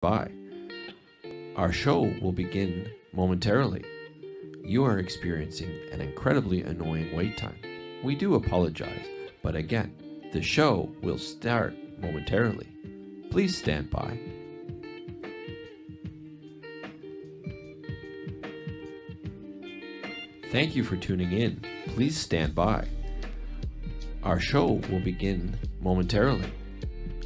by. Our show will begin momentarily. You are experiencing an incredibly annoying wait time. We do apologize, but again, the show will start momentarily. Please stand by. Thank you for tuning in. Please stand by. Our show will begin momentarily.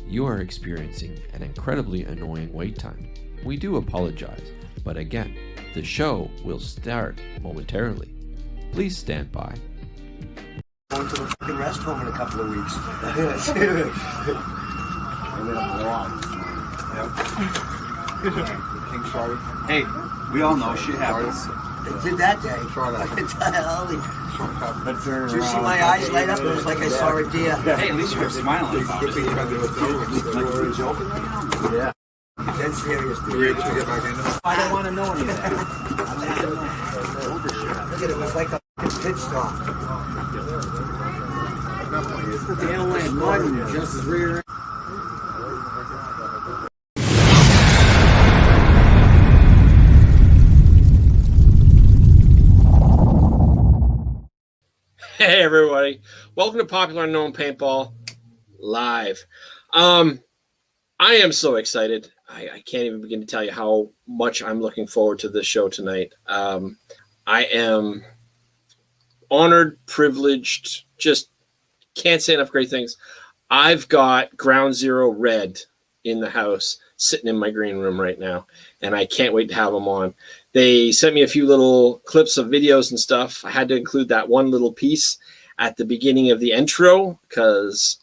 You are experiencing an incredibly annoying wait time. We do apologize, but again, the show will start momentarily. Please stand by. Going to the fucking rest home in a couple of weeks. King Charlie. Hey, we all know shit happens. It did that day. Holy. Did you see my eyes light up? It was like I saw a deer. Hey, at least you're smiling about it. Yeah. That's serious, dude. Were you able to get back in? I don't want to know anything. Look at it, it was like a pit stop. The airline mud just rear. Hey everybody, welcome to Popular Unknown Paintball Live. I am so excited. I can't even begin to tell you how much I'm looking forward to this show tonight. I am honored, privileged, just can't say enough great things. I've got Ground Zero Red in the house sitting in my green room right now, and I can't wait to have them on. They sent me a few little clips of videos and stuff. I had to include that one little piece at the beginning of the intro because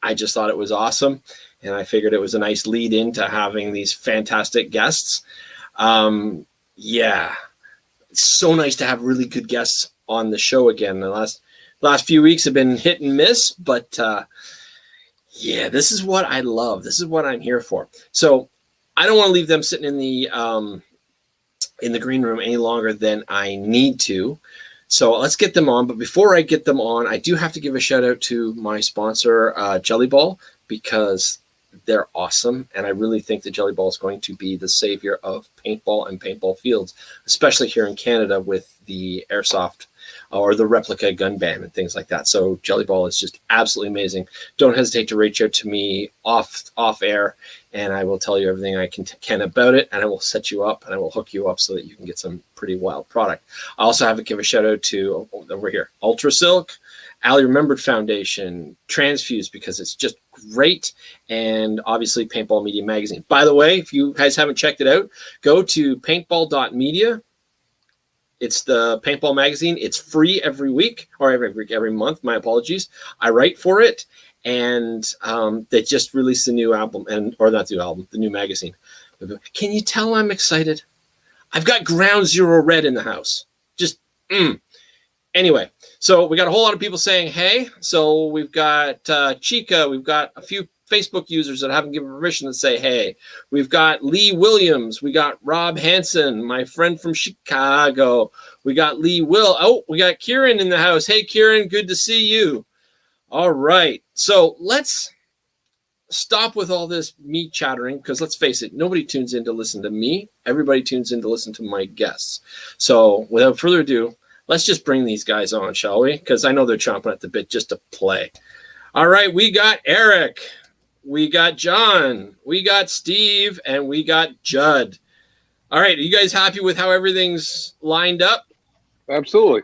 I just thought it was awesome. And I figured it was a nice lead in to having these fantastic guests. Yeah, it's so nice to have really good guests on the show again. The last few weeks have been hit and miss, but yeah, this is what I love. This is what I'm here for. So I don't want to leave them sitting in the green room any longer than I need to. So let's get them on. But before I get them on, I do have to give a shout out to my sponsor, Jelly Ball, because they're awesome. And I really think that Jelly Ball is going to be the savior of paintball and paintball fields, especially here in Canada with the airsoft or the replica gun ban and things like that. So Jelly Ball is just absolutely amazing. Don't hesitate to reach out to me off air, and I will tell you everything I can about it, and I will set you up and I will hook you up so that you can get some pretty wild product. I also have to give a shout out to over here, Ultra Silk, Ali Remembered Foundation, Transfuse, because it's just great, and obviously Paintball Media Magazine. By the way, if you guys haven't checked it out, go to paintball.media. It's the Paintball magazine. It's free every week or every month. My apologies. I write for it, and they just released the new album, the new magazine. Can you tell I'm excited? I've got Ground Zero Red in the house. Just Anyway, so we got a whole lot of people saying hey. So we've got Chica. We've got a few Facebook users that haven't given permission to say hey. We've got Lee Williams. We got Rob Hansen, my friend from Chicago. We got Lee Will. Oh, we got Kieran in the house. Hey, Kieran, good to see you. All right. So let's stop with all this me chattering, because let's face it, nobody tunes in to listen to me. Everybody tunes in to listen to my guests. So without further ado, let's just bring these guys on, shall we? Because I know they're chomping at the bit just to play. All right, we got Eric. We got John, we got Steve, and we got Judd. All right, are you guys happy with how everything's lined up? Absolutely.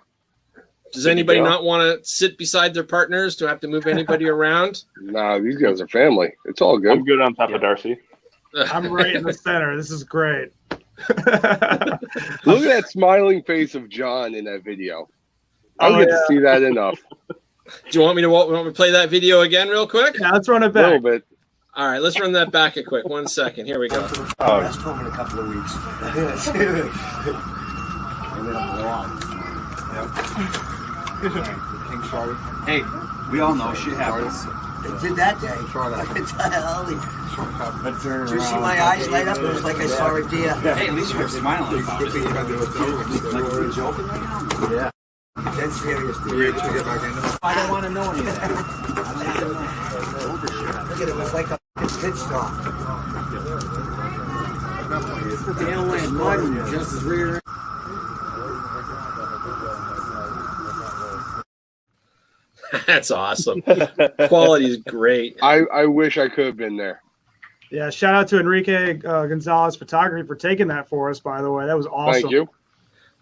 Does anybody not want to sit beside their partners? Do I have to move anybody around? Nah, these guys are family. It's all good. I'm good on top of Darcy. I'm right in the center. This is great. Look at that smiling face of John in that video. I don't get to see that enough. Do you want me to play that video again real quick? Yeah, let's run it A back. little bit. All right, let's run that back a quick. 1 second. Here we go. Rest home in a couple of weeks. King Charlie. Hey, we all know shit happens. It did that day. Holy. Did you see my eyes light up? It was like I saw a deer. Hey, at least you're smiling about it. Yeah. That's serious, dude. Were you able to get back in? I don't want to know anything. Look at it, it was like a pit stop. Put the inland mud in just as rear. That's awesome. Quality is great. I wish I could have been there. Yeah, shout out to Enrique Gonzalez Photography for taking that for us, by the way. That was awesome. Thank you.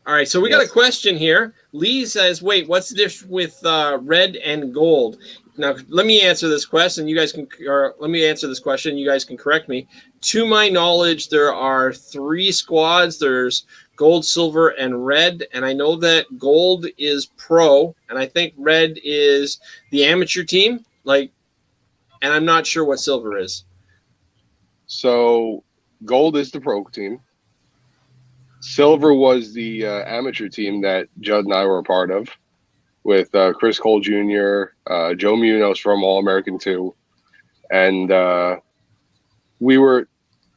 All right, so we got a question here. Lee says, wait, what's the difference with red and gold? Now, let me answer this question. You guys can correct me. To my knowledge, there are 3 squads. There's gold, silver, and red. And I know that gold is pro, and I think red is the amateur team. And I'm not sure what silver is. So gold is the pro team. Silver was the amateur team that Judd and I were a part of, with Chris Cole Jr., Joe Munoz from All-American 2. And we were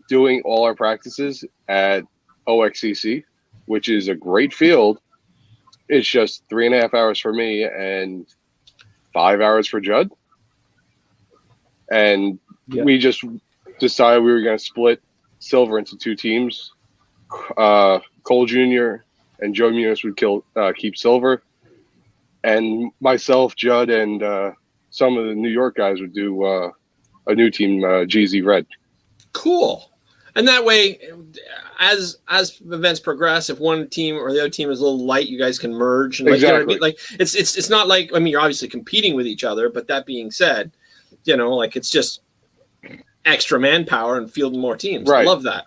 doing all our practices at OXCC, which is a great field. It's just 3.5 hours for me and 5 hours for Judd. And we just decided we were going to split silver into 2 teams. Cole Jr. and Joe Munoz would keep silver, and myself, Judd, and some of the New York guys would do a new team, GZ Red. Cool. And that way, as events progress, if one team or the other team is a little light, you guys can merge. And Exactly. It's not like, I mean, you're obviously competing with each other, but that being said, it's just extra manpower and fielding more teams. Right. I love that.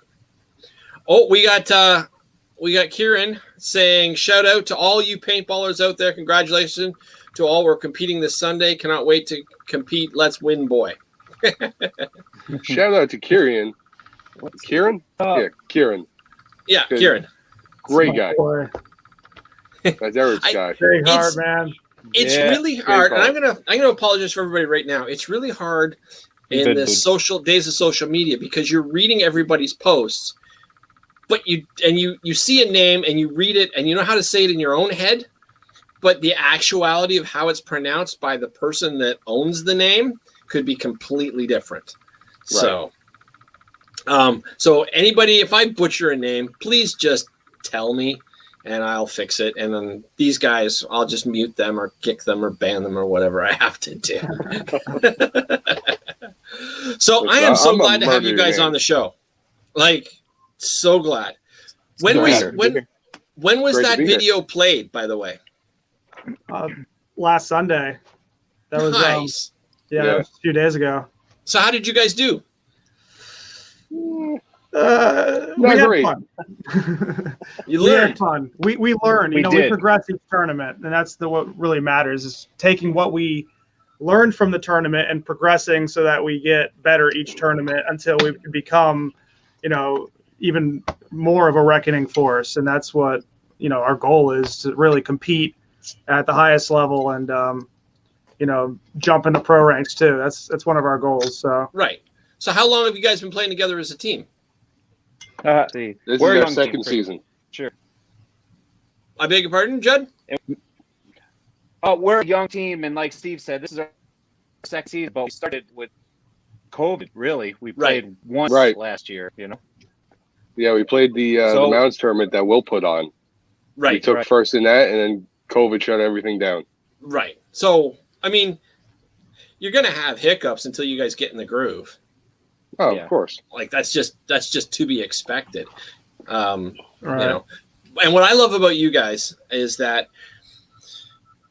Oh, we got Kieran saying, shout out to all you paintballers out there. Congratulations to all. We're competing this Sunday. Cannot wait to compete. Let's win, boy. Shout out to Kieran. Kieran? Yeah, Kieran. Yeah, Good. Kieran. Great guy. Boy, That's Eric's guy. very hard, man. It's really hard, and I'm gonna apologize for everybody right now. It's really hard in the social days of social media because you're reading everybody's posts, but you see a name and you read it and you know how to say it in your own head, but the actuality of how it's pronounced by the person that owns the name could be completely different. Right. So anybody, if I butcher a name, please just tell me and I'll fix it. And then these guys, I'll just mute them or kick them or ban them or whatever I have to do. So I am so glad to have you guys on the show. So glad. When was that video played, by the way? Last Sunday. That was nice. That was a few days ago. So how did you guys do? We had great. fun. You We learned. had fun. We learned. We progress each tournament, and that's what really matters is taking what we learned from the tournament and progressing so that we get better each tournament until we can become, even more of a reckoning force. And that's what our goal is, to really compete at the highest level and jump into pro ranks too. That's one of our goals. So right. So how long have you guys been playing together as a team? This is our second season. Sure. I beg your pardon, Judd? We're a young team, and like Steve said, this is our second season, but we started with COVID, really. We played once last year, Yeah, we played the Mounds tournament that Will put on. Right. We took first in that, and then COVID shut everything down. Right. So, I mean, you're going to have hiccups until you guys get in the groove. Oh, of course. That's just to be expected. And what I love about you guys is that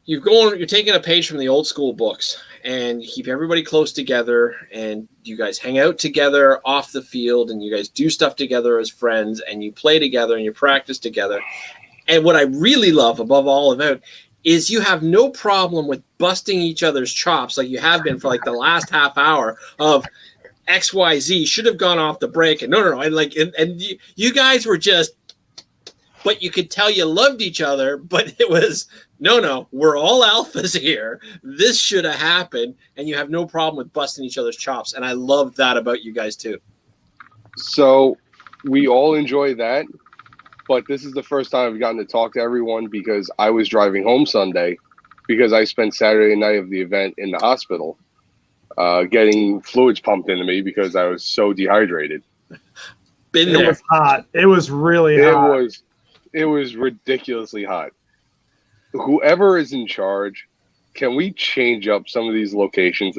you're taking a page from the old school books and you keep everybody close together and you guys hang out together off the field and you guys do stuff together as friends and you play together and you practice together. And what I really love above all of it is you have no problem with busting each other's chops like you have been for the last half hour of XYZ should have gone off the break. And no. And you guys were just, but you could tell you loved each other, but it was, no, we're all alphas here. This should have happened. And you have no problem with busting each other's chops. And I love that about you guys too. So we all enjoy that. But this is the first time I've gotten to talk to everyone because I was driving home Sunday because I spent Saturday night of the event in the hospital getting fluids pumped into me because I was so dehydrated. Been there. It was hot. It was really hot. It was ridiculously hot. Whoever is in charge, can we change up some of these locations?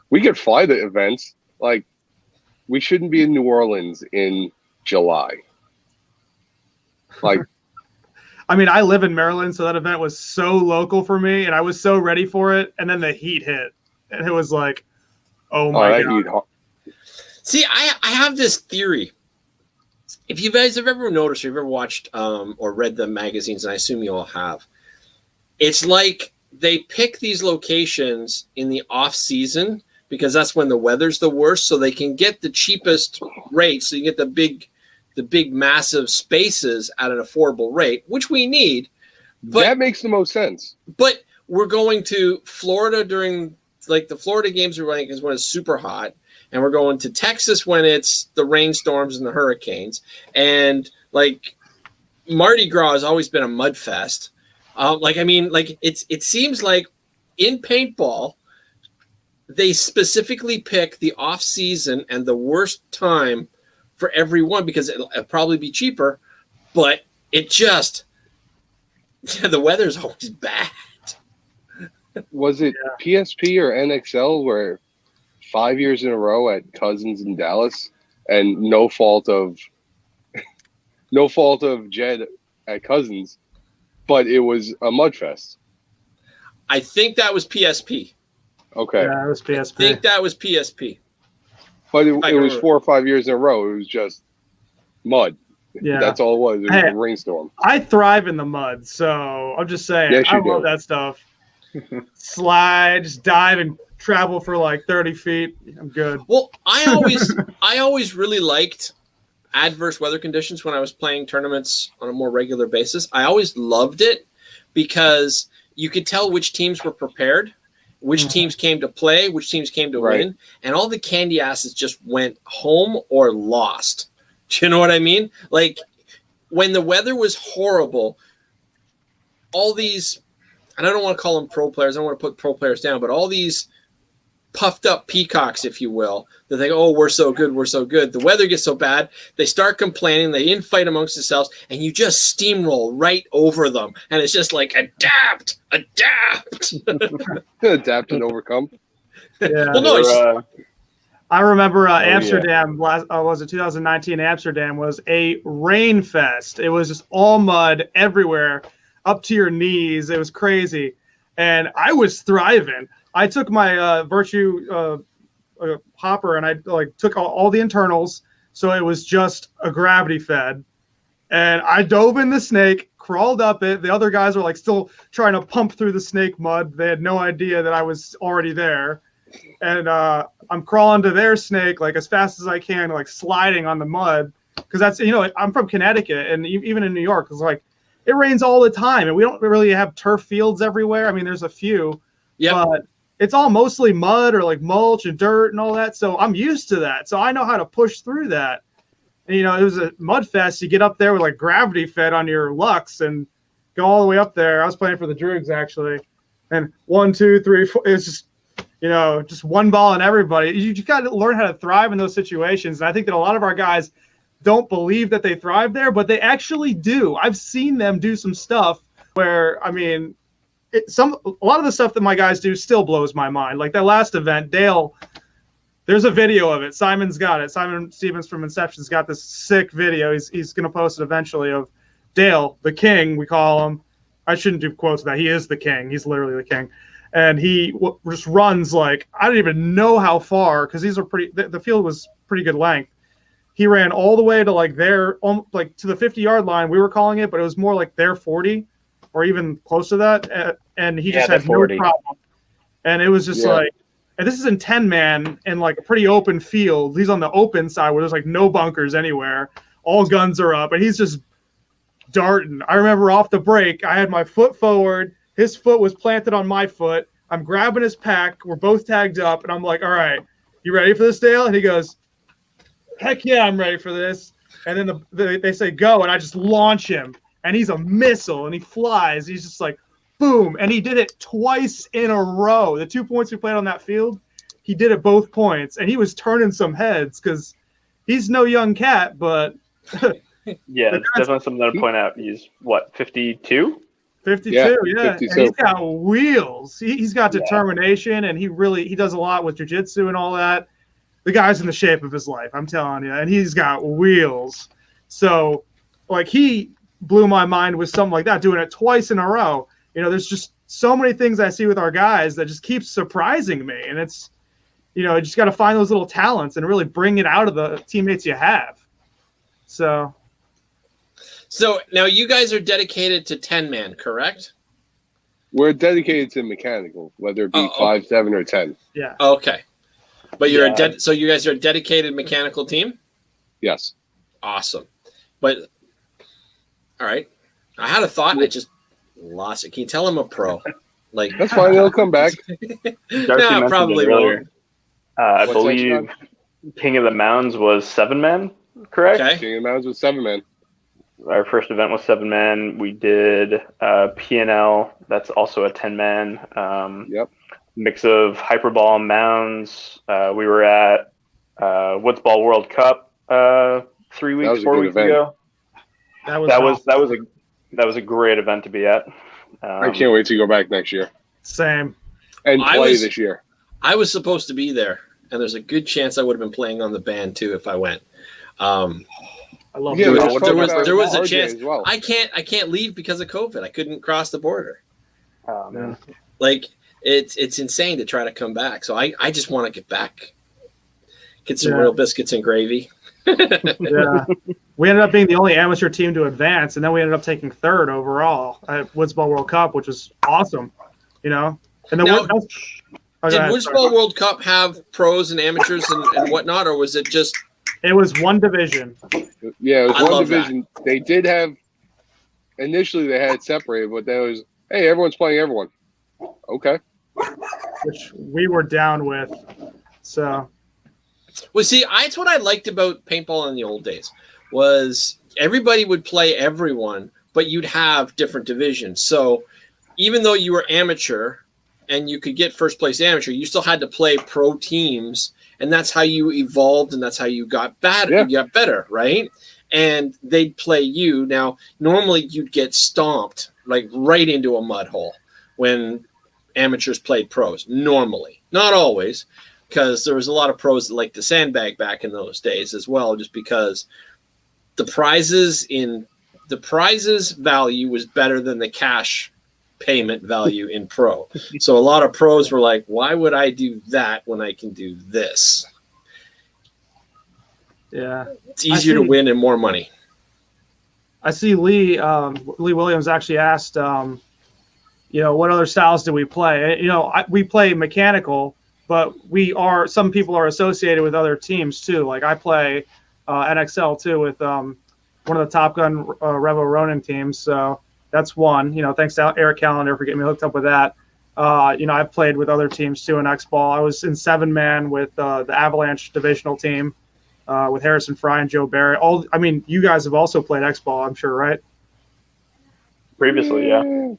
We could fly the events. Like, we shouldn't be in New Orleans in July. Like, I mean, I live in Maryland, so that event was so local for me, and I was so ready for it. And then the heat hit, and it was like, oh my God. See, I have this theory. If you guys have ever noticed, or you've ever watched or read the magazines, and I assume you all have, it's like they pick these locations in the off season because that's when the weather's the worst, so they can get the cheapest rates. So you get the big massive spaces at an affordable rate, which we need. But that makes the most sense. But we're going to Florida during, like, the Florida games are running is when it's super hot, and we're going to Texas when it's the rainstorms and the hurricanes, and like Mardi Gras has always been a mud fest. It seems like in paintball, they specifically pick the off season and the worst time for everyone because it'll probably be cheaper, but the weather's always bad. Was it PSP or NXL where 5 years in a row at Cousins in Dallas and no fault of Jed at Cousins, but it was a mudfest? I think that was PSP. Okay. Yeah, it was PSP. I think that was PSP. But it was 4 or 5 years in a row. It was just mud. Yeah. That's all it was. It was a rainstorm. I thrive in the mud, so I'm just saying. Yes, I love that stuff. Slide, just dive and travel for like 30 feet. I'm good. Well, I always really liked adverse weather conditions when I was playing tournaments on a more regular basis. I always loved it because you could tell which teams were prepared, which teams came to play, which teams came to win, and all the candy asses just went home or lost. Do you know what I mean? Like, when the weather was horrible, all these, and I don't want to call them pro players, I don't want to put pro players down, but all these puffed up peacocks, if you will, that think, oh, we're so good, we're so good. The weather gets so bad, they start complaining, they infight amongst themselves, and you just steamroll right over them. And it's just like, adapt. Adapt and overcome. Yeah. Well, no, I remember Amsterdam, was it 2019? Amsterdam was a rain fest. It was just all mud everywhere, up to your knees. It was crazy. And I was thriving. I took my Virtue hopper and I took all the internals. So it was just a gravity fed. And I dove in the snake, crawled up it. The other guys were still trying to pump through the snake mud. They had no idea that I was already there. And I'm crawling to their snake as fast as I can, sliding on the mud. Because that's, I'm from Connecticut, and even in New York, it's it rains all the time. And we don't really have turf fields everywhere. I mean, there's a few. Yeah. But it's all mostly mud or mulch and dirt and all that. So I'm used to that. So I know how to push through that. And, it was a mud fest. You get up there with gravity fed on your Lux and go all the way up there. I was playing for the Droogs, actually. And 1, 2, 3, 4. It's just, just one ball on everybody. You got to learn how to thrive in those situations. And I think that a lot of our guys don't believe that they thrive there, but they actually do. I've seen them do some stuff where, I mean, a lot of the stuff that my guys do still blows my mind. Like that last event, Dale, there's a video of it. Simon's got it. Simon Stevens from Inception's got this sick video. He's going to post it eventually of Dale, the king, we call him. I shouldn't do quotes of that. He is the king. He's literally the king. And he just runs I don't even know how far, because these are the field was pretty good length. He ran all the way to their, to the 50-yard line, we were calling it, but it was more their 40 or even close to that. And he just had 40. No problem. And it was just and this is in 10-man in a pretty open field. He's on the open side where there's no bunkers anywhere. All guns are up, and he's just darting. I remember off the break, I had my foot forward. His foot was planted on my foot. I'm grabbing his pack. We're both tagged up, and I'm like, all right, you ready for this, Dale? And he goes, heck yeah, I'm ready for this. And then they say go, and I just launch him. And he's a missile, and he flies. He's just boom. And he did it twice in a row. The 2 points we played on that field, he did it both points. And he was turning some heads because he's no young cat, but Yeah, it's definitely something to point out. He's what, 52? 52, yeah. 52. And he's got wheels. He's got determination, and he does a lot with jiu-jitsu and all that. The guy's in the shape of his life, I'm telling you, and he's got wheels. So, like, he blew my mind with something like that, doing it twice in a row. You know, there's just so many things I see with our guys that just keep surprising me, and it's, you know, you just got to find those little talents and really bring it out of the teammates you have. So now you guys are dedicated to 10-man, correct? We're dedicated to mechanical, whether it be 5, 7, or 10. Yeah. Okay. But so you guys are a dedicated mechanical team? Yes. Awesome. But all right. I had a thought and I just lost it. Can you tell I'm a pro? Like, that's fine, it'll come back. No, probably won't. I believe King of the Mounds was 7-man, correct? Okay. King of the Mounds was 7-man. Our first event was 7-man. We did P&L. That's also a 10-man. Yep. Mix of hyperball mounds. We were at Woods Ball World Cup 4 weeks ago. That was a great event to be at. I can't wait to go back next year. Same. And play this year. I was supposed to be there, and there's a good chance I would have been playing on the band too if I went. I love there was a chance. Well. I can't leave because of COVID. I couldn't cross the border. Like it's insane to try to come back. So I just want to get back, get some real biscuits and gravy. Yeah, we ended up being the only amateur team to advance, and then we ended up taking third overall at Woods Ball World Cup, which was awesome. You know, and then did Woods Ball World Cup have pros and amateurs and whatnot, or was it just? It was one division. Yeah, it was one division. That. They did have initially they had it separated, but there was everyone's playing everyone. Okay. Which we were down with. So well, see, that's what I liked about paintball in the old days was everybody would play everyone, but you'd have different divisions. So even though you were amateur and you could get first place amateur, you still had to play pro teams, and that's how you evolved and that's how you got better. Yeah. You got better, right? And they'd play you. Now, normally you'd get stomped like right into a mud hole when amateurs played pros. Normally, not always, because there was a lot of pros that liked to sandbag back in those days as well, just because the prizes value was better than the cash payment value in pro. So a lot of pros were like, why would I do that when I can do this? Yeah. It's easier to win and more money. I see Lee Williams actually asked, what other styles do we play? We play mechanical, but some people are associated with other teams too. Like I play NXL too with one of the Top Gun Revo Ronin teams. So that's one. Thanks to Eric Callender for getting me hooked up with that. I've played with other teams too in X-Ball. I was in 7-man with the Avalanche divisional team with Harrison Fry and Joe Barry. You guys have also played X-Ball, I'm sure, right? Previously, yeah.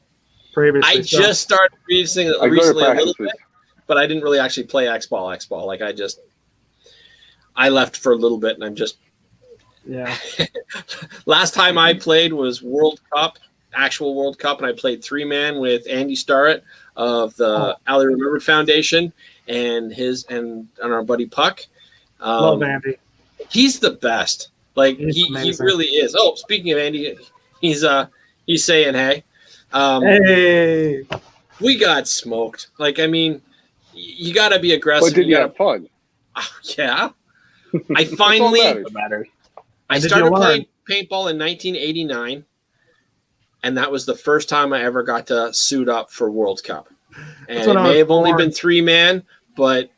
I just started recently a little bit, but I didn't really actually play X-Ball. Like I left for a little bit, and I'm just Last time I played was actual World Cup, and I played 3-man with Andy Starrett of the Ali Remembered Foundation and our buddy Puck. Love Andy. He's the best. Like he really is. Oh, speaking of Andy, he's saying hey. Hey. We got smoked. You got to be aggressive. But did you have fun? Yeah. I finally I started playing paintball in 1989, and that was the first time I ever got to suit up for World Cup. And it may have only been 3-man, but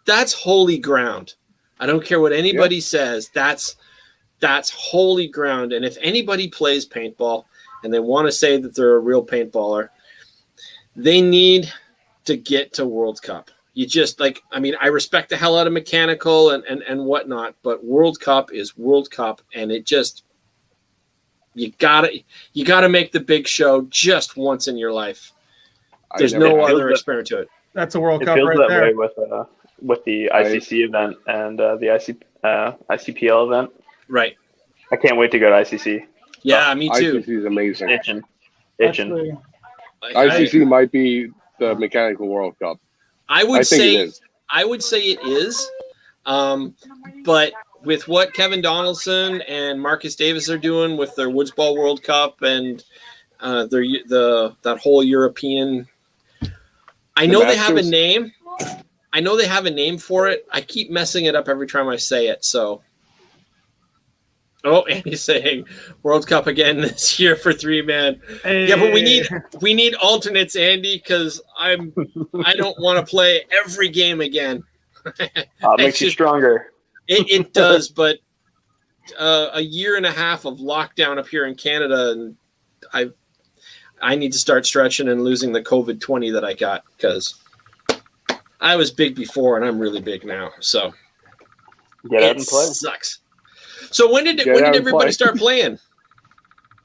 that's holy ground. I don't care what anybody says. That's holy ground. And if anybody plays paintball and they want to say that they're a real paintballer, they need to get to World Cup. You just I respect the hell out of mechanical and whatnot, but World Cup is World Cup, and it just you gotta make the big show just once in your life. There's no other experiment to it. That's a World it Cup feels right that there. way with the ICC event and the ICPL event. Right. I can't wait to go to ICC. Yeah, me too. ICC is amazing. Itching. ICC might be the Mechanical World Cup. I would say it is. But with what Kevin Donaldson and Marcus Davis are doing with their Woodsball World Cup and that whole European, I know they have a name. I know they have a name for it. I keep messing it up every time I say it. So, Andy's saying World Cup again this year for 3-man. Hey. Yeah, but we need alternates, Andy, because I don't want to play every game again. It makes you stronger. It does, but a year and a half of lockdown up here in Canada, and I need to start stretching and losing the COVID-20 that I got because I was big before and I'm really big now. So get out and play. Sucks. So when did everybody start playing?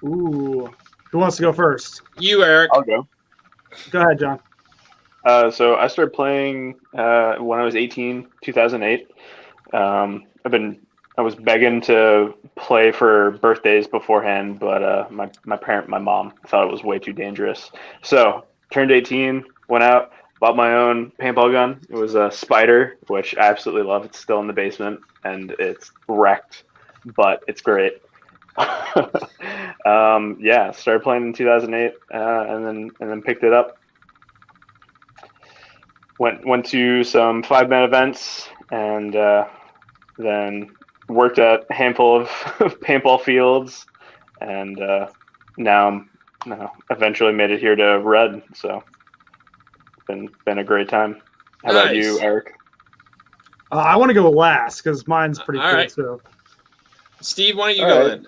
Ooh, who wants to go first? You, Eric. I'll go. Go ahead, John. So I started playing when I was 18, 2008. I was begging to play for birthdays beforehand, but my mom thought it was way too dangerous. So turned 18, went out, bought my own paintball gun. It was a Spider, which I absolutely love. It's still in the basement and it's wrecked, but it's great. Started playing in 2008, and then picked it up. Went to some 5-man events and then worked at a handful of paintball fields, and now eventually made it here to Red. So been a great time. How about you, Eric? I want to go last because mine's pretty cool right. too. Steve, why don't you go then?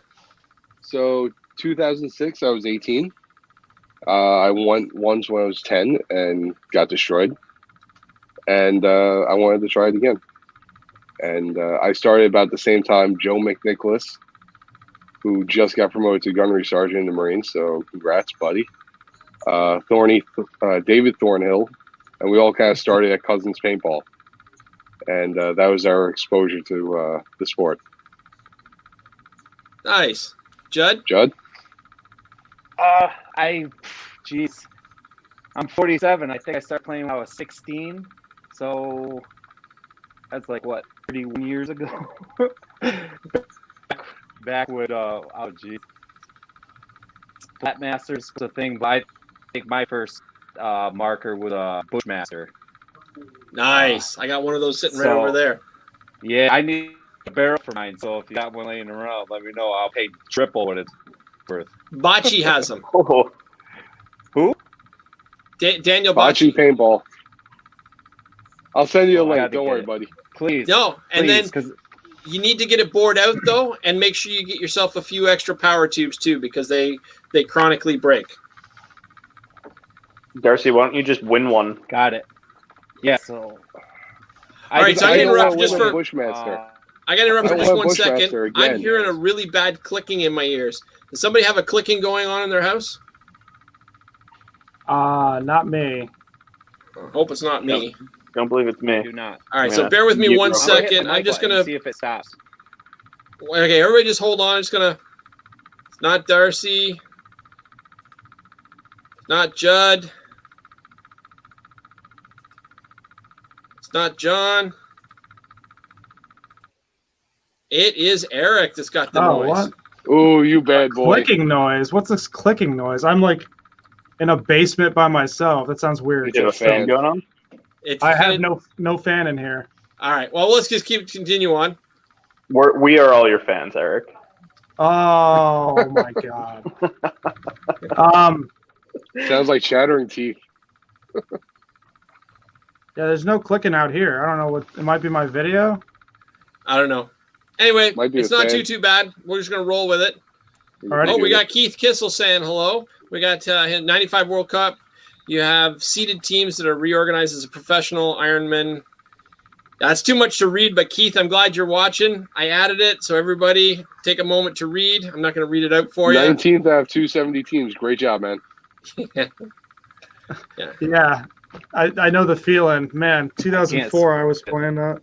So 2006, I was 18. I went once when I was 10 and got destroyed. And I wanted to try it again. And I started about the same time Joe McNicholas, who just got promoted to gunnery sergeant in the Marines. So congrats, buddy. David Thornhill. And we all kind of started at Cousins Paintball. And that was our exposure to the sport. Nice. Judd? I'm 47. I think I started playing when I was 16. So that's like what, 31 years ago? Back when Flatmasters was a thing, but I think my first marker was a Bushmaster. Nice. I got one of those sitting right over there. Yeah, I need a barrel for mine, so if you got one laying around, let me know. I'll pay triple what it's worth. Bocce has them. Who? Daniel Bocce Paintball. I'll send you a link. Don't worry, buddy. Please. No, and then you need to get it bored out, though, and make sure you get yourself a few extra power tubes, too, because they chronically break. Darcy, why don't you just win one? Got it. Yeah, so... All right, so I got to interrupt just for... Bushmaster. I got to interrupt for just 1 second. Again, I'm hearing a really bad clicking in my ears. Does somebody have a clicking going on in their house? Not me. I hope it's not me. Don't believe it's me. Do not. All right, so bear with me 1 second. I'm just going to... see if it stops. Okay, everybody just hold on. I'm just going to... It's not Darcy. It's not Judd. It's not John. It is Eric that's got the noise. What? Oh, you bad boy. Clicking noise? What's this clicking noise? I'm like in a basement by myself. That sounds weird. You have a fan going on? I have no fan in here. All right. Well, let's just continue on. We are all your fans, Eric. Oh my god. Sounds like chattering teeth. Yeah, there's no clicking out here. I don't know what it might be. My video. I don't know. Anyway, it's not fan. too bad. We're just gonna roll with it. Alrighty. Oh, we got Keith Kissel saying hello. We got 95 World Cup. You have seeded teams that are reorganized as a professional Ironman. That's too much to read, but Keith, I'm glad you're watching. I added it, so everybody take a moment to read. I'm not going to read it out for you. 19th out of 270 teams. Great job, man. Yeah, I know the feeling. Man, 2004 I was playing that.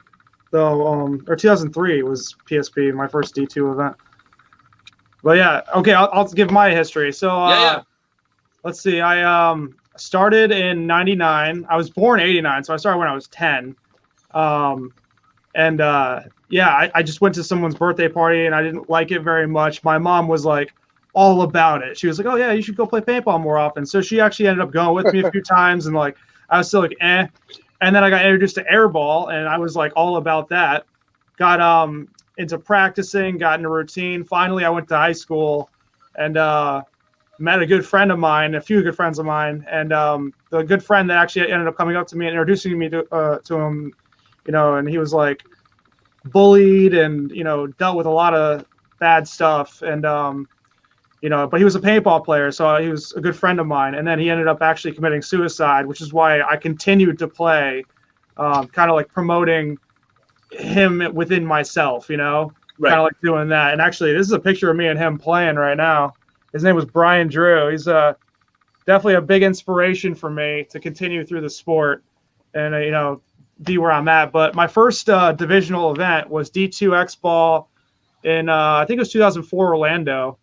Though, or 2003 was PSP, my first D2 event. But yeah, okay, I'll give my history. So let's see. I started in '99. I was born in '89, so I started when I was 10. I just went to someone's birthday party and I didn't like it very much. My mom was like all about it. She was like, "Oh yeah, you should go play paintball more often." So she actually ended up going with me a few times, and like I was still like, eh. And then I got introduced to airball, and I was like all about that. Got into practicing, got into routine. Finally, I went to high school and met a good friend of mine, a few good friends of mine, and the good friend that actually ended up coming up to me and introducing me to him, you know, and he was like bullied and, you know, dealt with a lot of bad stuff. And, you know, but he was a paintball player, so he was a good friend of mine. And then he ended up actually committing suicide, which is why I continued to play, kind of like promoting him within myself, you know, kind of like doing that. And actually, this is a picture of me and him playing right now. His name was Brian Drew. He's definitely a big inspiration for me to continue through the sport and, you know, be where I'm at. But my first divisional event was D2 X Ball in, I think it was 2004 Orlando.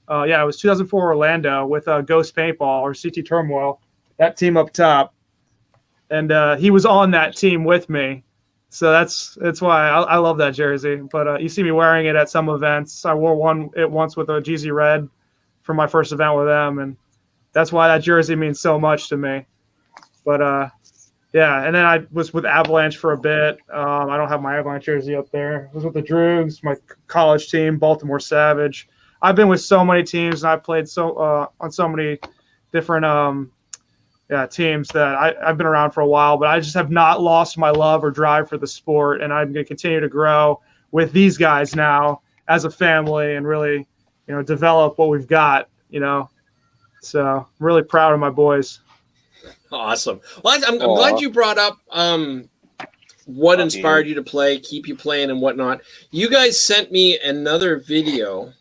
It was 2004 Orlando with Ghost Paintball or CT Turmoil, that team up top. And he was on that team with me. So that's why I love that jersey. But you see me wearing it at some events. I wore it once with a GZ Red for my first event with them. And that's why that jersey means so much to me. But and then I was with Avalanche for a bit. I don't have my Avalanche jersey up there. I was with the Droogs, my college team, Baltimore Savage. I've been with so many teams, and I've played on so many different teams that I've been around for a while, but I just have not lost my love or drive for the sport, and I'm going to continue to grow with these guys now as a family and really, you know, develop what we've got, you know. So I'm really proud of my boys. Awesome. Well, I'm glad you brought up what inspired you to play, keep you playing, and whatnot. You guys sent me another video.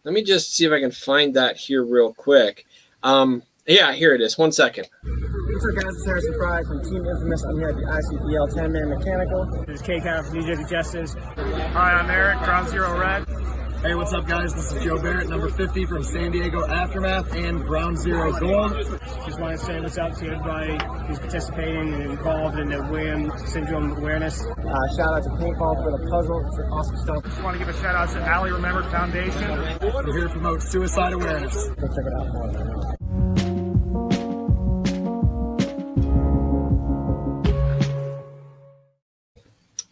Let me just see if I can find that here real quick. Here it is. 1 second. What's up, guys? It's Harrison Fry from Team Infamous. I'm here at the ICPL 10-man mechanical. This is K-Count from DJ Justice. Hi, I'm Eric, Ground Zero Red. Hey, what's up, guys? This is Joe Barrett, number 50 from San Diego Aftermath and Ground Zero Gold. Just want to say what's up to everybody who's participating and involved in the Williams syndrome awareness. Shout out to Paintball for the puzzle. It's awesome stuff. Just want to give a shout out to Allie Remembered Foundation. We're here to promote suicide awareness. Go check it out.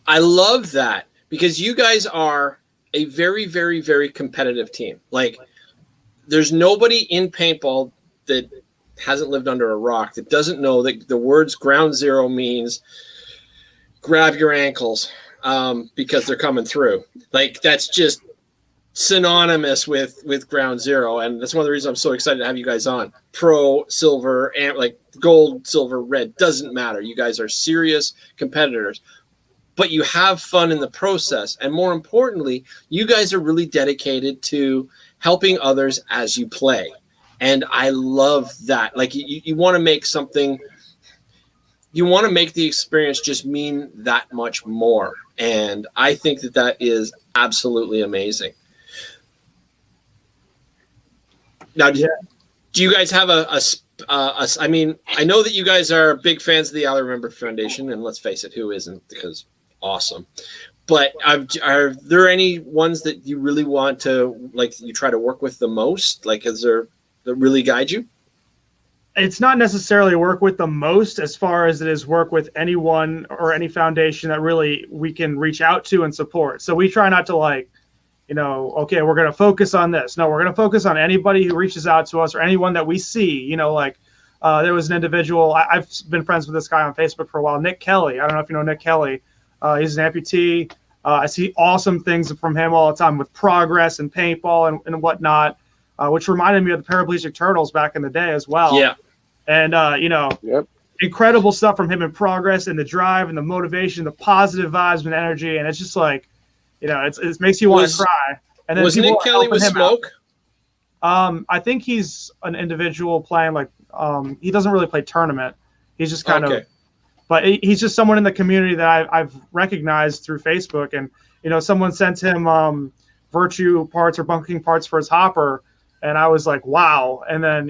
I love that because you guys are a very, very, very competitive team. Like, there's nobody in paintball that hasn't lived under a rock that doesn't know that the words ground zero means grab your ankles because they're coming through. Like, that's just synonymous with ground zero. And that's one of the reasons I'm so excited to have you guys on. Pro, silver, and like gold, silver, red, doesn't matter. You guys are serious competitors. But you have fun in the process. And more importantly, you guys are really dedicated to helping others as you play. And I love that. Like, you want to make something, you want to make the experience just mean that much more. And I think that is absolutely amazing. Now, do you guys have I mean, I know that you guys are big fans of the Allie Remembered Foundation, and let's face it, who isn't? Because awesome. But are there any ones that you really want to, like, you try to work with the most? Like, is there that really guide you? It's not necessarily work with the most as far as it is work with anyone or any foundation that really we can reach out to and support. So we try not to, like, you know, okay, we're going to focus on this. No, we're going to focus on anybody who reaches out to us or anyone that we see, you know, like there was an individual, I've been friends with this guy on Facebook for a while, Nick Kelly. I don't know if you know Nick Kelly. He's an amputee. I see awesome things from him all the time with progress and paintball and whatnot, which reminded me of the Paraplegic Turtles back in the day as well. Yeah. And, you know, incredible stuff from him in progress and the drive and the motivation, the positive vibes and energy. And it's just like, you know, it makes you want to cry. And then was Nick Kelly with Smoke? I think he's an individual playing, like, he doesn't really play tournament. He's just kind of, but he's just someone in the community that I've recognized through Facebook. And, you know, someone sent him virtue parts or bunking parts for his hopper. And I was like, wow. And then,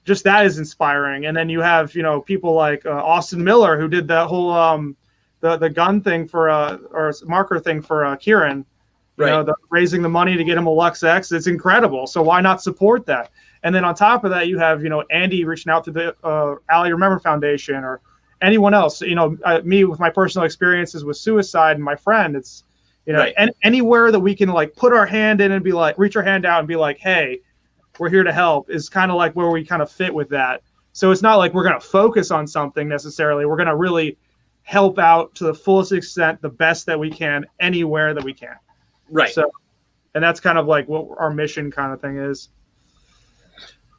just that is inspiring. And then you have, people like Austin Miller, who did that whole the gun thing for or marker thing for Kieran. Raising the money to get him a Lux X. It's incredible. So why not support that? And then on top of that, you have, Andy reaching out to the Allie Remember Foundation or anyone else. Me with my personal experiences with suicide and my friend, it's, anywhere that we can like put our hand in and be like, reach our hand out and be like, hey, we're here to help is kind of like where we kind of fit with that. So it's not like we're going to focus on something necessarily. We're going to really help out to the fullest extent, the best that we can, anywhere that we can. Right. So, and that's kind of like what our mission kind of thing is.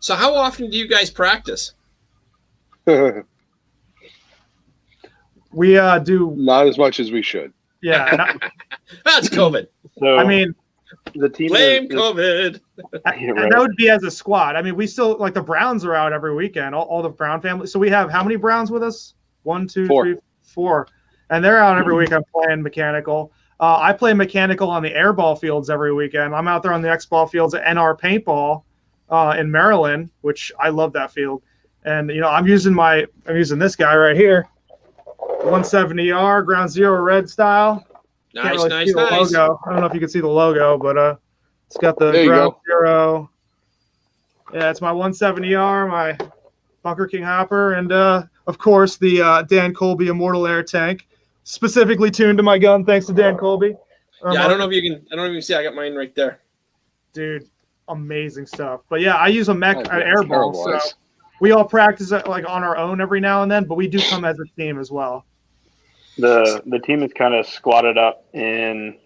So how often do you guys practice? We do not as much as we should. Yeah. That's COVID. So I mean, the team blame COVID. And that would be as a squad. I mean, we still like the Browns are out every weekend, all the Brown family. So we have how many Browns with us? 1, 2, 3, 4. And they're out every weekend playing mechanical. I play mechanical on the airball fields every weekend. I'm out there on the X-ball fields at NR Paintball in Maryland, which I love that field. And, I'm using this guy right here, 170R Ground Zero red style. Nice. Logo. I don't know if you can see the logo, but it's got the Ground Zero. Yeah, it's my 170R, my Bunker King hopper, and of course the Dan Colby Immortal Air Tank. Specifically tuned to my gun, thanks to Dan Colby. I don't know if you can see. I got mine right there. Dude, amazing stuff. But yeah, I use a mech airball, so we all practice it like on our own every now and then, but we do come as a team as well. The team is kind of squatted up in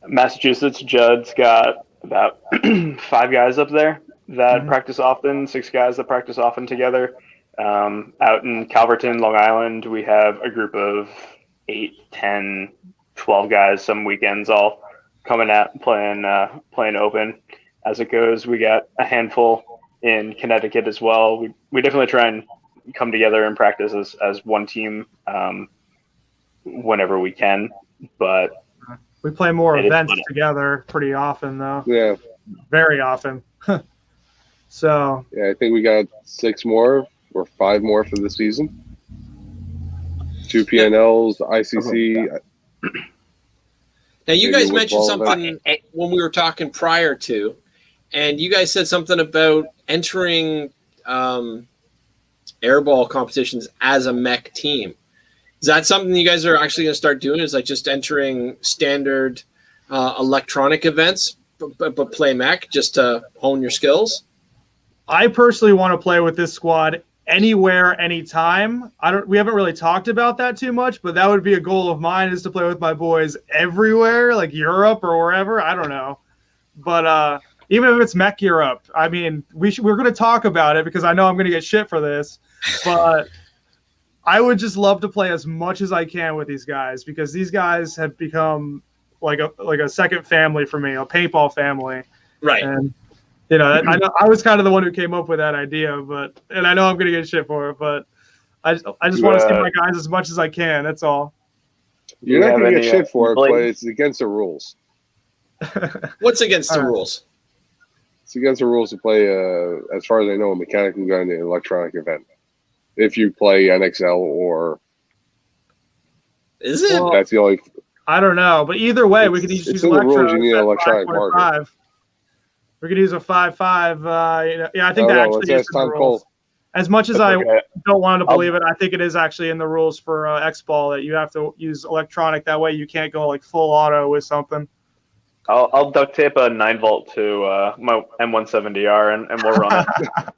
Massachusetts. Judd's got about 5 guys up there that practice often, 6 guys that practice often together. Out in Calverton, Long Island, we have a group of 8, 10, 12 guys some weekends all coming out playing open as it goes. We got a handful in Connecticut as well. We definitely try and come together and practice as one team whenever we can, but we play more events together pretty often though. Yeah, very often. So yeah, I think we got 6 more or 5 more for the season. 2 PNLs, ICC. Now, you guys mentioned something when we were talking prior to, and you guys said something about entering airball competitions as a mech team. Is that something you guys are actually going to start doing? Is like just entering standard electronic events, but play mech just to hone your skills? I personally want to play with this squad anywhere, anytime. We haven't really talked about that too much, but that would be a goal of mine, is to play with my boys everywhere, like Europe or wherever. I don't know. But even if it's Mech Europe, I mean, we're going to talk about it because I know I'm going to get shit for this, but I would just love to play as much as I can with these guys, because these guys have become like a second family for me, a paintball family. Right. And I know I was kind of the one who came up with that idea, and I know I'm going to get shit for it, but I just want to see my guys as much as I can. That's all. You're not going to get shit for it, but it's against the rules. What's against the rules? It's against the rules to play, as far as I know, a mechanical gun in an electronic event. If you play NXL or... Is it? Well, that's the only... I don't know, but either way, we could use rules. You need an electronic marker. We could use a 5.5. I think that actually is in the rules. As much as I don't want to believe it, I think it is actually in the rules for X-Ball that you have to use electronic. That way you can't go like full auto with something. I'll duct tape a 9-volt to my M170R and we'll run it.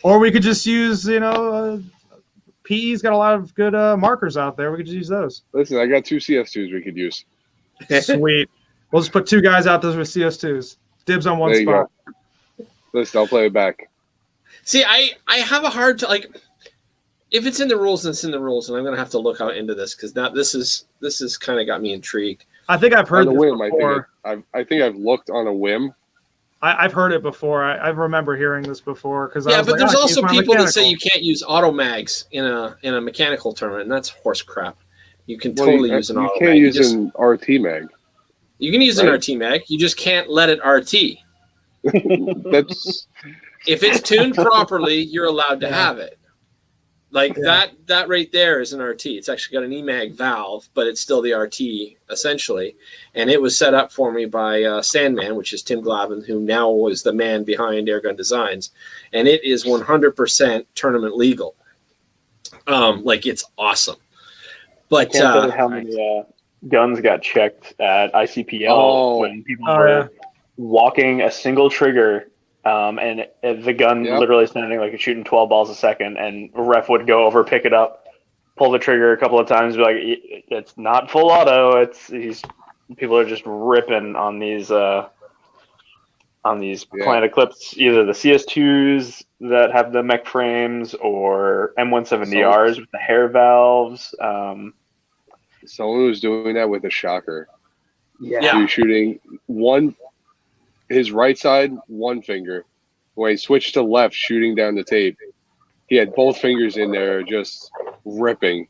Or we could just use, PE's got a lot of good markers out there. We could just use those. Listen, I got 2 CS2s we could use. Sweet. We'll just put 2 guys out there with CS2s. Dibs on one spot. Go. Listen, I'll play it back. See, I have a hard time, like, if it's in the rules, then it's in the rules, and I'm going to have to look out into this, because now this is kind of got me intrigued. I think I've heard this before. I think I've looked on a whim. I've heard it before. I remember hearing this before. But there's also people that say you can't use auto mags in a mechanical tournament, and that's horse crap. You can totally use an auto mag. You can't use an RT mag. You can use an RT mag. You just can't let it RT. That's if it's tuned properly, you're allowed to have it. Like that right there is an RT. It's actually got an EMAG valve, but it's still the RT essentially. And it was set up for me by Sandman, which is Tim Glavin, who now is the man behind Airgun Designs. And it is 100% tournament legal. Like it's awesome. But I can't tell you how many guns got checked at ICPL when people were walking a single trigger, and the gun literally sounding like it's shooting 12 balls a second, and a ref would go over, pick it up, pull the trigger a couple of times, be like, it's not full auto. People are just ripping on these Planet Eclipse, either the CS2s that have the mech frames or M170Rs with the hair valves. Someone was doing that with a shocker. Yeah. He was shooting his right side, one finger. When he switched to left, shooting down the tape, he had both fingers in there just ripping.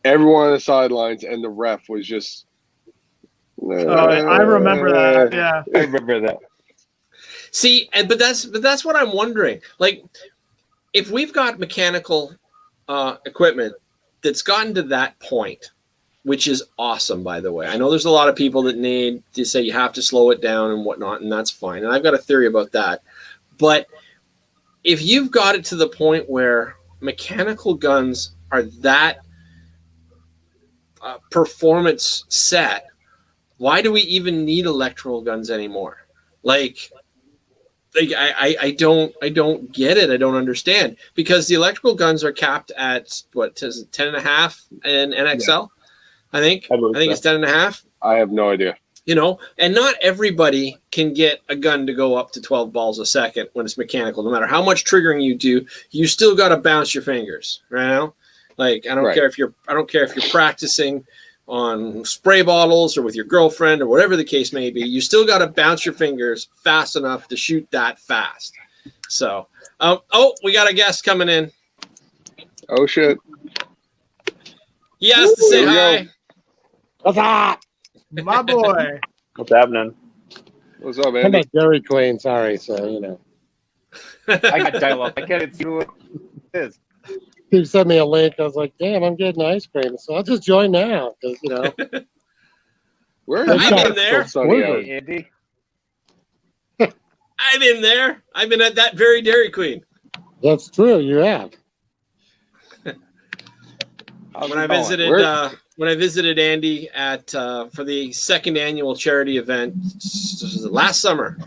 Everyone on the sidelines, and the ref was just... I remember that. Yeah, I remember that. See, but that's what I'm wondering. Like, if we've got mechanical equipment that's gotten to that point, which is awesome, by the way. I know there's a lot of people that need to say you have to slow it down and whatnot, and that's fine. And I've got a theory about that. But if you've got it to the point where mechanical guns are that performance set, why do we even need electrical guns anymore? Like I don't get it. I don't understand, because the electrical guns are capped at what is it, 10.5 in NXL? Yeah. I think it's 10.5. I have no idea. You know, and not everybody can get a gun to go up to 12 balls a second when it's mechanical. No matter how much triggering you do, you still got to bounce your fingers, right now. Like I don't care if you're practicing on spray bottles or with your girlfriend or whatever the case may be, you still got to bounce your fingers fast enough to shoot that fast. So, we got a guest coming in. Oh shit! He has to say hi. What's up, my boy? What's happening? What's up, man? I'm at Dairy Queen. Sorry, so you know. I got dial-up. I can't see who it is. He sent me a link. I was like, damn, I'm getting ice cream. So I'll just join now because, you know. I've been there. Hey, Andy. I've been there. I've been at that very Dairy Queen. That's true. You have. When I visited Andy at for the second annual charity event last summer.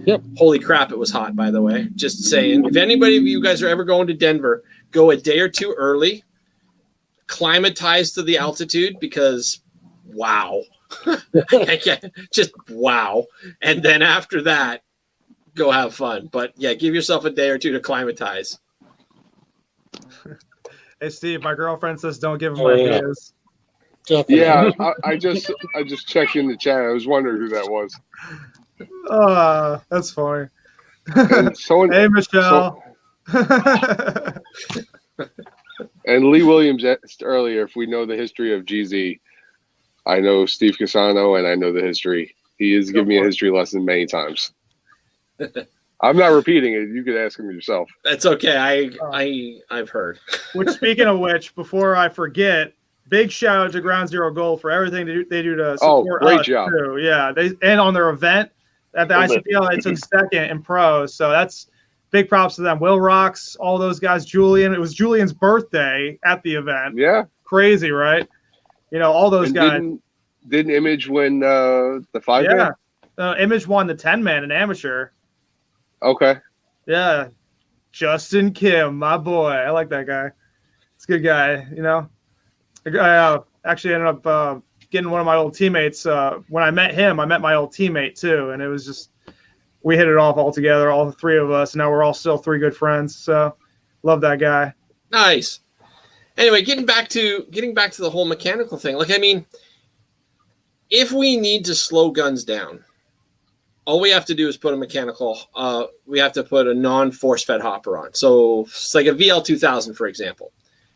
Yep. Holy crap, it was hot, by the way. Just saying. If anybody of you guys are ever going to Denver, go a day or two early, climatize to the altitude, because wow. Just wow. And then after that, go have fun. But yeah, give yourself a day or two to climatize. Hey Steve, my girlfriend says don't give him ideas. Yeah, I just checked in the chat. I was wondering who that was. That's funny. Hey, Michelle. And Lee Williams asked earlier if we know the history of GZ. I know Steve Casano, and I know the history. He has given me a history lesson many times. I'm not repeating it. You could ask him yourself. That's okay. I've heard. Which, speaking of which, before I forget, big shout out to Ground Zero Gold for everything they do to support great us job. too. Yeah, and on their event at the ICPL, they took second in pros. So that's big props to them. Will Rocks, all those guys. Julian, it was Julian's birthday at the event. Yeah, crazy, right? You know, all those guys. Didn't Image win the 5-man? Yeah, Image won the 10-man in amateur. Okay. Yeah, Justin Kim, my boy. I like that guy. It's a good guy. You know, I actually ended up getting one of my old teammates. When I met him, I met my old teammate too, and it was just, we hit it off all together, all the three of us. And now we're all still three good friends. So love that guy. Nice. Anyway, getting back to the whole mechanical thing. Like, I mean, if we need to slow guns down, all we have to do is put a mechanical. We have to put a non-force fed hopper on. So it's like a VL2000, for example.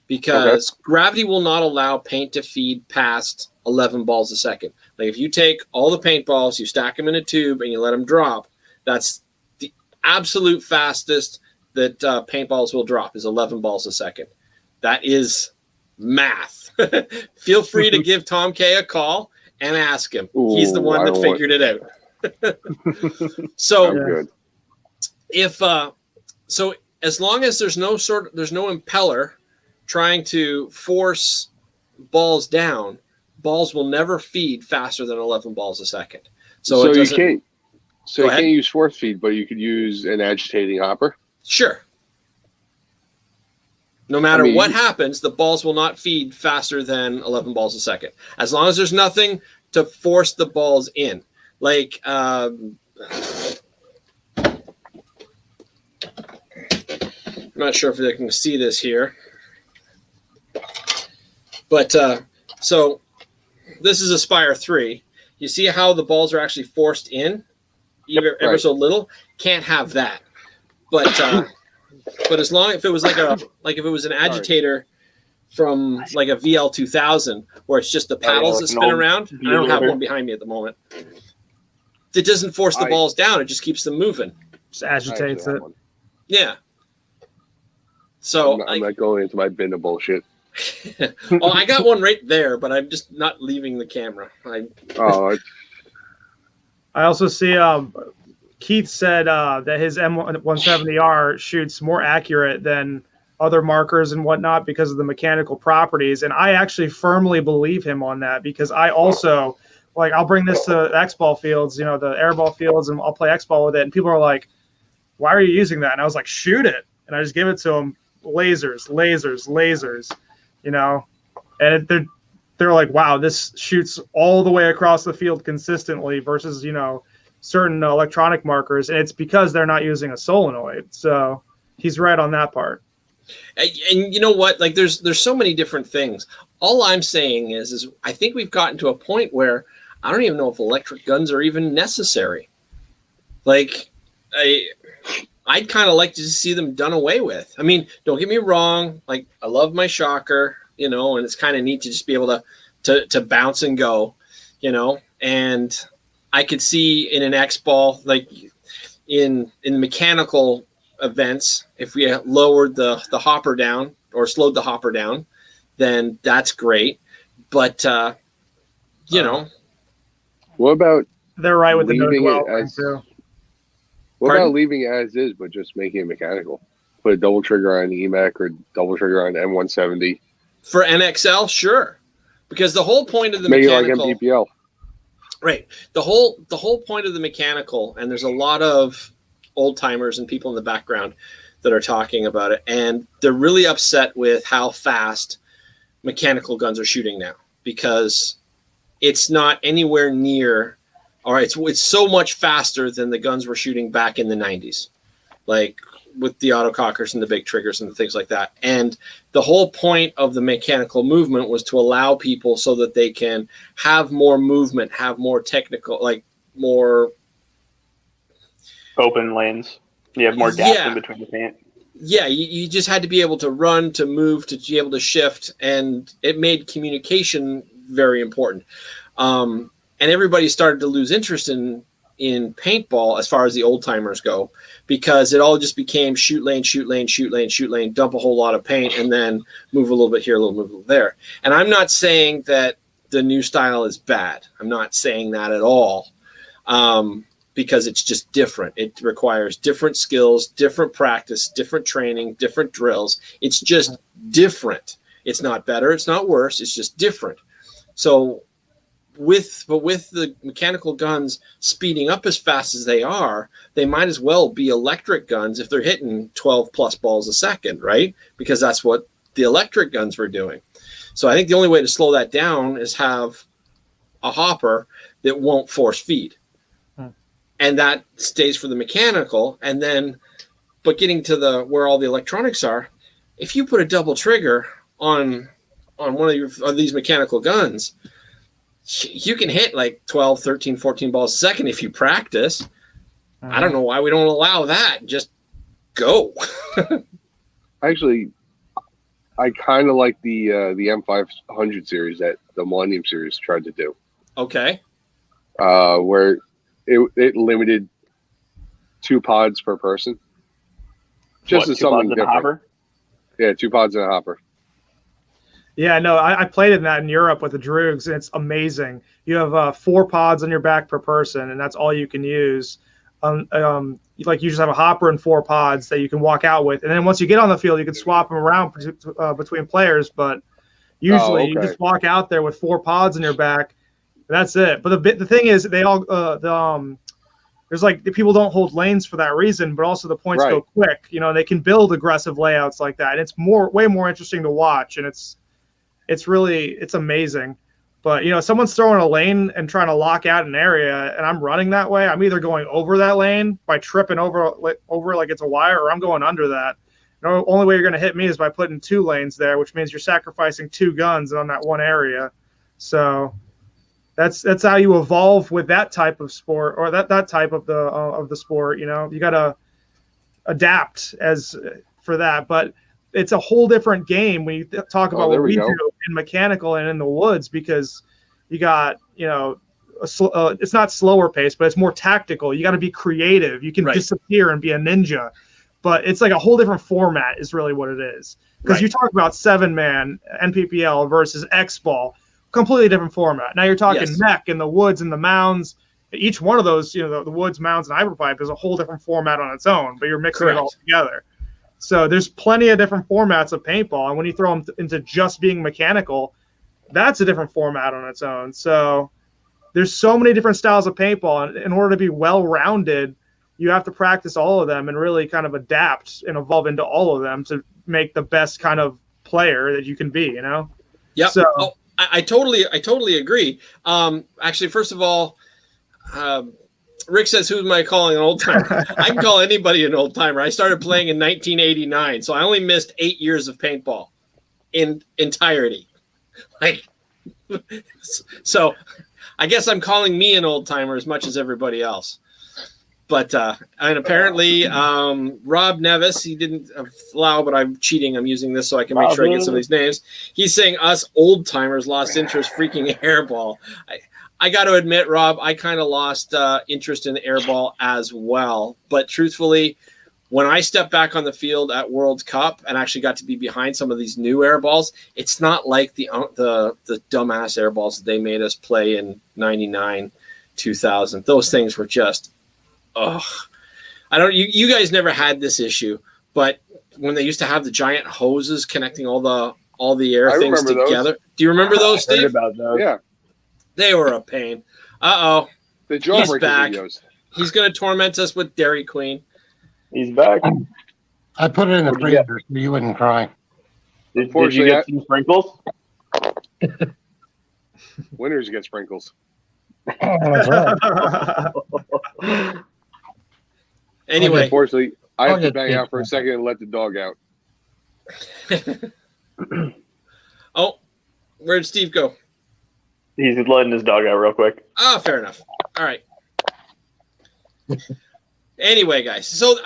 because gravity will not allow paint to feed past 11 balls a second. Like if you take all the paintballs, you stack them in a tube, and you let them drop, that's the absolute fastest that paintballs will drop is 11 balls a second. That is math. Feel free to give Tom K a call and ask him. He's the one that figured it out. So if so as long as there's no impeller trying to force balls down, balls will never feed faster than 11 balls a second. So you can't use force feed, but you could use an agitating hopper. Sure. No matter what happens, the balls will not feed faster than 11 balls a second. As long as there's nothing to force the balls in. Like, I'm not sure if they can see this here. But, so this is Aspire 3. You see how the balls are actually forced in? Ever so little? Can't have that. But as long if it was if it was an agitator from like a VL 2000 where it's just the paddles that spin around. I don't have one behind me at the moment. It doesn't force the balls down. It just keeps them moving. Just agitates it. Yeah. So I'm not going into my bin of bullshit. Oh, I got one right there, but I'm just not leaving the camera. I also see Keith said that his M170R shoots more accurate than other markers and whatnot because of the mechanical properties. And I actually firmly believe him on that because I also, like, I'll bring this to X-ball fields, the airball fields, and I'll play X-ball with it. And people are like, why are you using that? And I was like, shoot it. And I just give it to them. Lasers. And they're like, wow, this shoots all the way across the field consistently versus, certain electronic markers, and it's because they're not using a solenoid. So he's right on that part. And you know what? Like there's so many different things. All I'm saying is I think we've gotten to a point where I don't even know if electric guns are even necessary. Like I'd kind of like to see them done away with. I mean, don't get me wrong. Like I love my shocker, and it's kind of neat to just be able to bounce and go, and I could see in an X-ball, like in mechanical events, if we lowered the hopper down or slowed the hopper down, then that's great. But, what about they're right with the no too. What about leaving it as is, but just making it mechanical? Put a double trigger on EMAC or double trigger on M170. For NXL, sure. Because the whole point of the make mechanical... it like MPPL. Right. The whole point of the mechanical, and there's a lot of old timers and people in the background that are talking about it, and they're really upset with how fast mechanical guns are shooting now because it's not anywhere near, or it's so much faster than the guns were shooting back in the 90s, like with the autocockers and the big triggers and things like that. And the whole point of the mechanical movement was to allow people so that they can have more movement, have more technical, like more open lanes. You have more gaps in between the paint. Yeah, you just had to be able to run, to move, to be able to shift, and it made communication very important. And everybody started to lose interest in paintball as far as the old timers go, because it all just became shoot lane, dump a whole lot of paint, and then move a little bit here, a little there. And I'm not saying that the new style is bad. I'm not saying that at all, because it's just different. It requires different skills, different practice, different training, different drills. It's just different. It's not better. It's not worse. It's just different. So with the mechanical guns speeding up as fast as they are, they might as well be electric guns if they're hitting 12 plus balls a second, right? Because that's what the electric guns were doing. So I think the only way to slow that down is have a hopper that won't force feed. And that stays for the mechanical. And then, but getting to where all the electronics are, if you put a double trigger on one of these mechanical guns, you can hit like 12, 13, 14 balls a second if you practice. I don't know why we don't allow that. Just go. Actually, I kind of like the M500 series that the Millennium series tried to do. Okay. Where it limited 2 pods per person. Just as something different. Yeah, 2 pods in a hopper. Yeah, no, I played in that in Europe with the Droogs, and it's amazing. You have 4 pods on your back per person, and that's all you can use. Like you just have a hopper and 4 pods that you can walk out with, and then once you get on the field, you can swap them around between players. But usually, you just walk out there with 4 pods in your back. That's it. But the thing is, they all there's like the people don't hold lanes for that reason, but also the points go quick. You know, they can build aggressive layouts like that, and it's way more interesting to watch, and it's amazing. But you know, someone's throwing a lane and trying to lock out an area, and I'm running that way. I'm either going over that lane by tripping over it like it's a wire, or I'm going under that. The only way you're going to hit me is by putting 2 lanes there, which means you're sacrificing 2 guns on that one area. So that's how you evolve with that type of sport, or that type of the sport. You know, you got to adapt for that, but it's a whole different game when you talk about what we do in mechanical and in the woods, because you got, you know, it's not slower pace, but it's more tactical. You got to be creative. You can disappear and be a ninja, but it's like a whole different format is really what it is. Because you talk about 7-man NPPL versus X-Ball, completely different format. Now you're talking mech in the woods and the mounds. Each one of those, you know, the woods, mounds, and hyperpipe is a whole different format on its own, but you're mixing it all together. So there's plenty of different formats of paintball, and when you throw them into just being mechanical, that's a different format on its own. So there's so many different styles of paintball, and in order to be well-rounded, you have to practice all of them and really kind of adapt and evolve into all of them to make the best kind of player that you can be, you know? Yeah. So I totally agree. Actually, first of all, Rick says, who am I calling an old timer? I can call anybody an old timer. I started playing in 1989, so I only missed 8 years of paintball in entirety. Like, so I guess I'm calling me an old timer as much as everybody else. But and apparently Rob Nevis, he didn't allow, but I'm cheating. I'm using this so I can make sure I get some of these names. He's saying us old timers lost interest freaking airball. I got to admit, Rob, I kind of lost interest in airball as well. But truthfully, when I stepped back on the field at World Cup and actually got to be behind some of these new airballs, it's not like the dumbass airballs that they made us play in 99, 2000. Those things were just, you guys never had this issue, but when they used to have the giant hoses connecting all the air things together. Those. Do you remember those, Steve? I heard about those. Yeah. They were a pain. The He's back. Videos. He's going to torment us with Dairy Queen. He's back. I put it in the freezer so you wouldn't cry. Did you get some sprinkles? Winners get sprinkles. That's right. Anyway. Unfortunately, I have to bang out for a second and let the dog out. Oh, where'd Steve go? He's letting his dog out real quick. Oh, fair enough. All right. Anyway, guys, so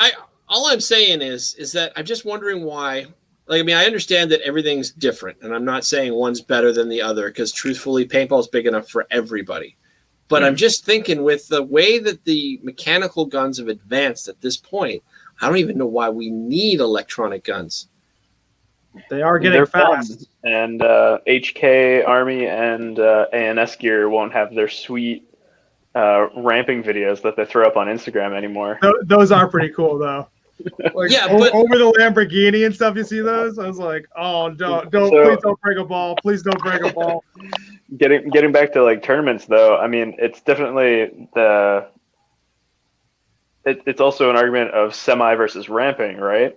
all I'm saying is that I'm just wondering why. Like, I mean, I understand that everything's different, and I'm not saying one's better than the other because, truthfully, paintball's big enough for everybody. But I'm just thinking, with the way that the mechanical guns have advanced at this point, I don't even know why we need electronic guns. They are getting fast. Fun. And HK Army and ANS gear won't have their sweet ramping videos that they throw up on Instagram anymore. Those are pretty cool, though. Like, yeah, but over the Lamborghini and stuff, you see those? I was like, oh, please don't break a ball. Please don't break a ball. Getting back to like tournaments, though, I mean, it's definitely it's also an argument of semi versus ramping, right?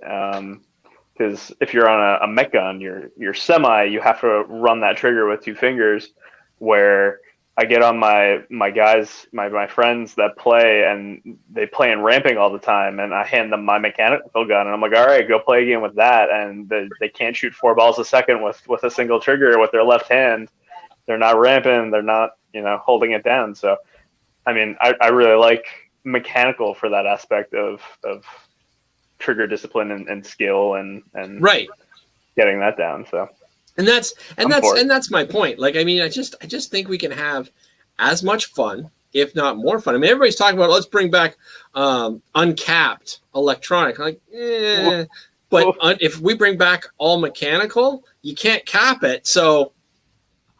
Because if you're on a mech gun, you're semi, you have to run that trigger with 2 fingers, where I get on my guys, my friends that play, and they play in ramping all the time, and I hand them my mechanical gun, and I'm like, all right, go play a game with that, and they can't shoot 4 balls a second with a single trigger with their left hand. They're not ramping, they're not, holding it down. So, I mean, I really like mechanical for that aspect of trigger discipline and skill and right. getting that down. So, and that's my point. Like, I mean, I just think we can have as much fun, if not more fun. I mean, everybody's talking about let's bring back uncapped electronic. Like, but if we bring back all mechanical, you can't cap it. So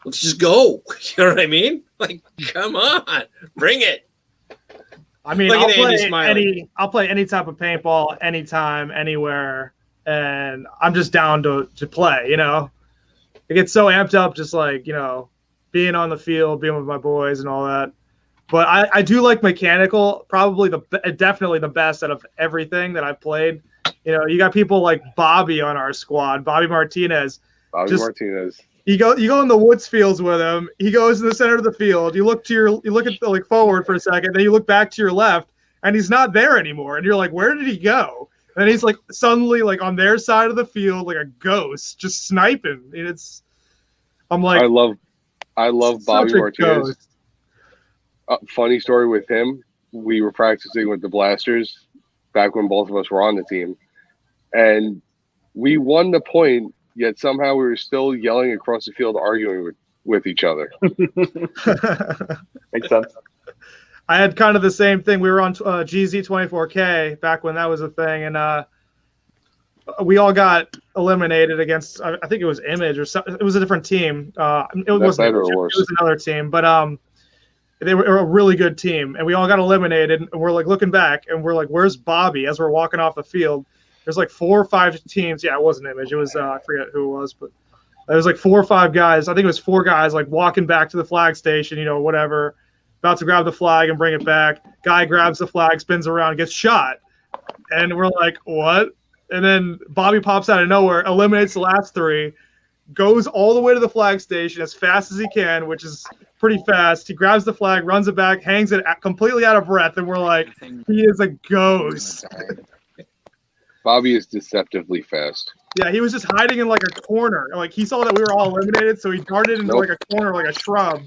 let's just go. You know what I mean? Like, come on, bring it. I mean, I'll play any type of paintball, anytime, anywhere, and I'm just down to play. You know, I get so amped up, just like, you know, being on the field, being with my boys, and all that. But I do like mechanical, definitely the best out of everything that I've played. You know, you got people like Bobby on our squad, Bobby Martinez. You go in the woods fields with him. He goes in the center of the field. You look at forward for a second, then you look back to your left, and he's not there anymore. And you're like, where did he go? And he's like suddenly like on their side of the field, like a ghost, just sniping. I'm like, I love Bobby Martinez. Funny story with him. We were practicing with the Blasters back when both of us were on the team, and we won the point. Yet somehow we were still yelling across the field, arguing with each other. Makes sense. I had kind of the same thing. We were on GZ24K back when that was a thing, and we all got eliminated against. I think it was Image or something. It was a different team. It wasn't. It was another team, but they were a really good team, and we all got eliminated. And we're like looking back, and we're like, "Where's Bobby?" As we're walking off the field. There's like 4 or 5 teams. Yeah, it wasn't Image. It was I forget who it was, but there was like 4 or 5 guys. I think it was 4 guys like walking back to the flag station, you know, whatever, about to grab the flag and bring it back. Guy grabs the flag, spins around, gets shot, and we're like, what? And then Bobby pops out of nowhere, eliminates the last 3, goes all the way to the flag station as fast as he can, which is pretty fast. He grabs the flag, runs it back, hangs it completely out of breath, and we're like, he is a ghost. Bobby is deceptively fast. Yeah, he was just hiding in like a corner. Like he saw that we were all eliminated, so he darted into like a corner, like a shrub.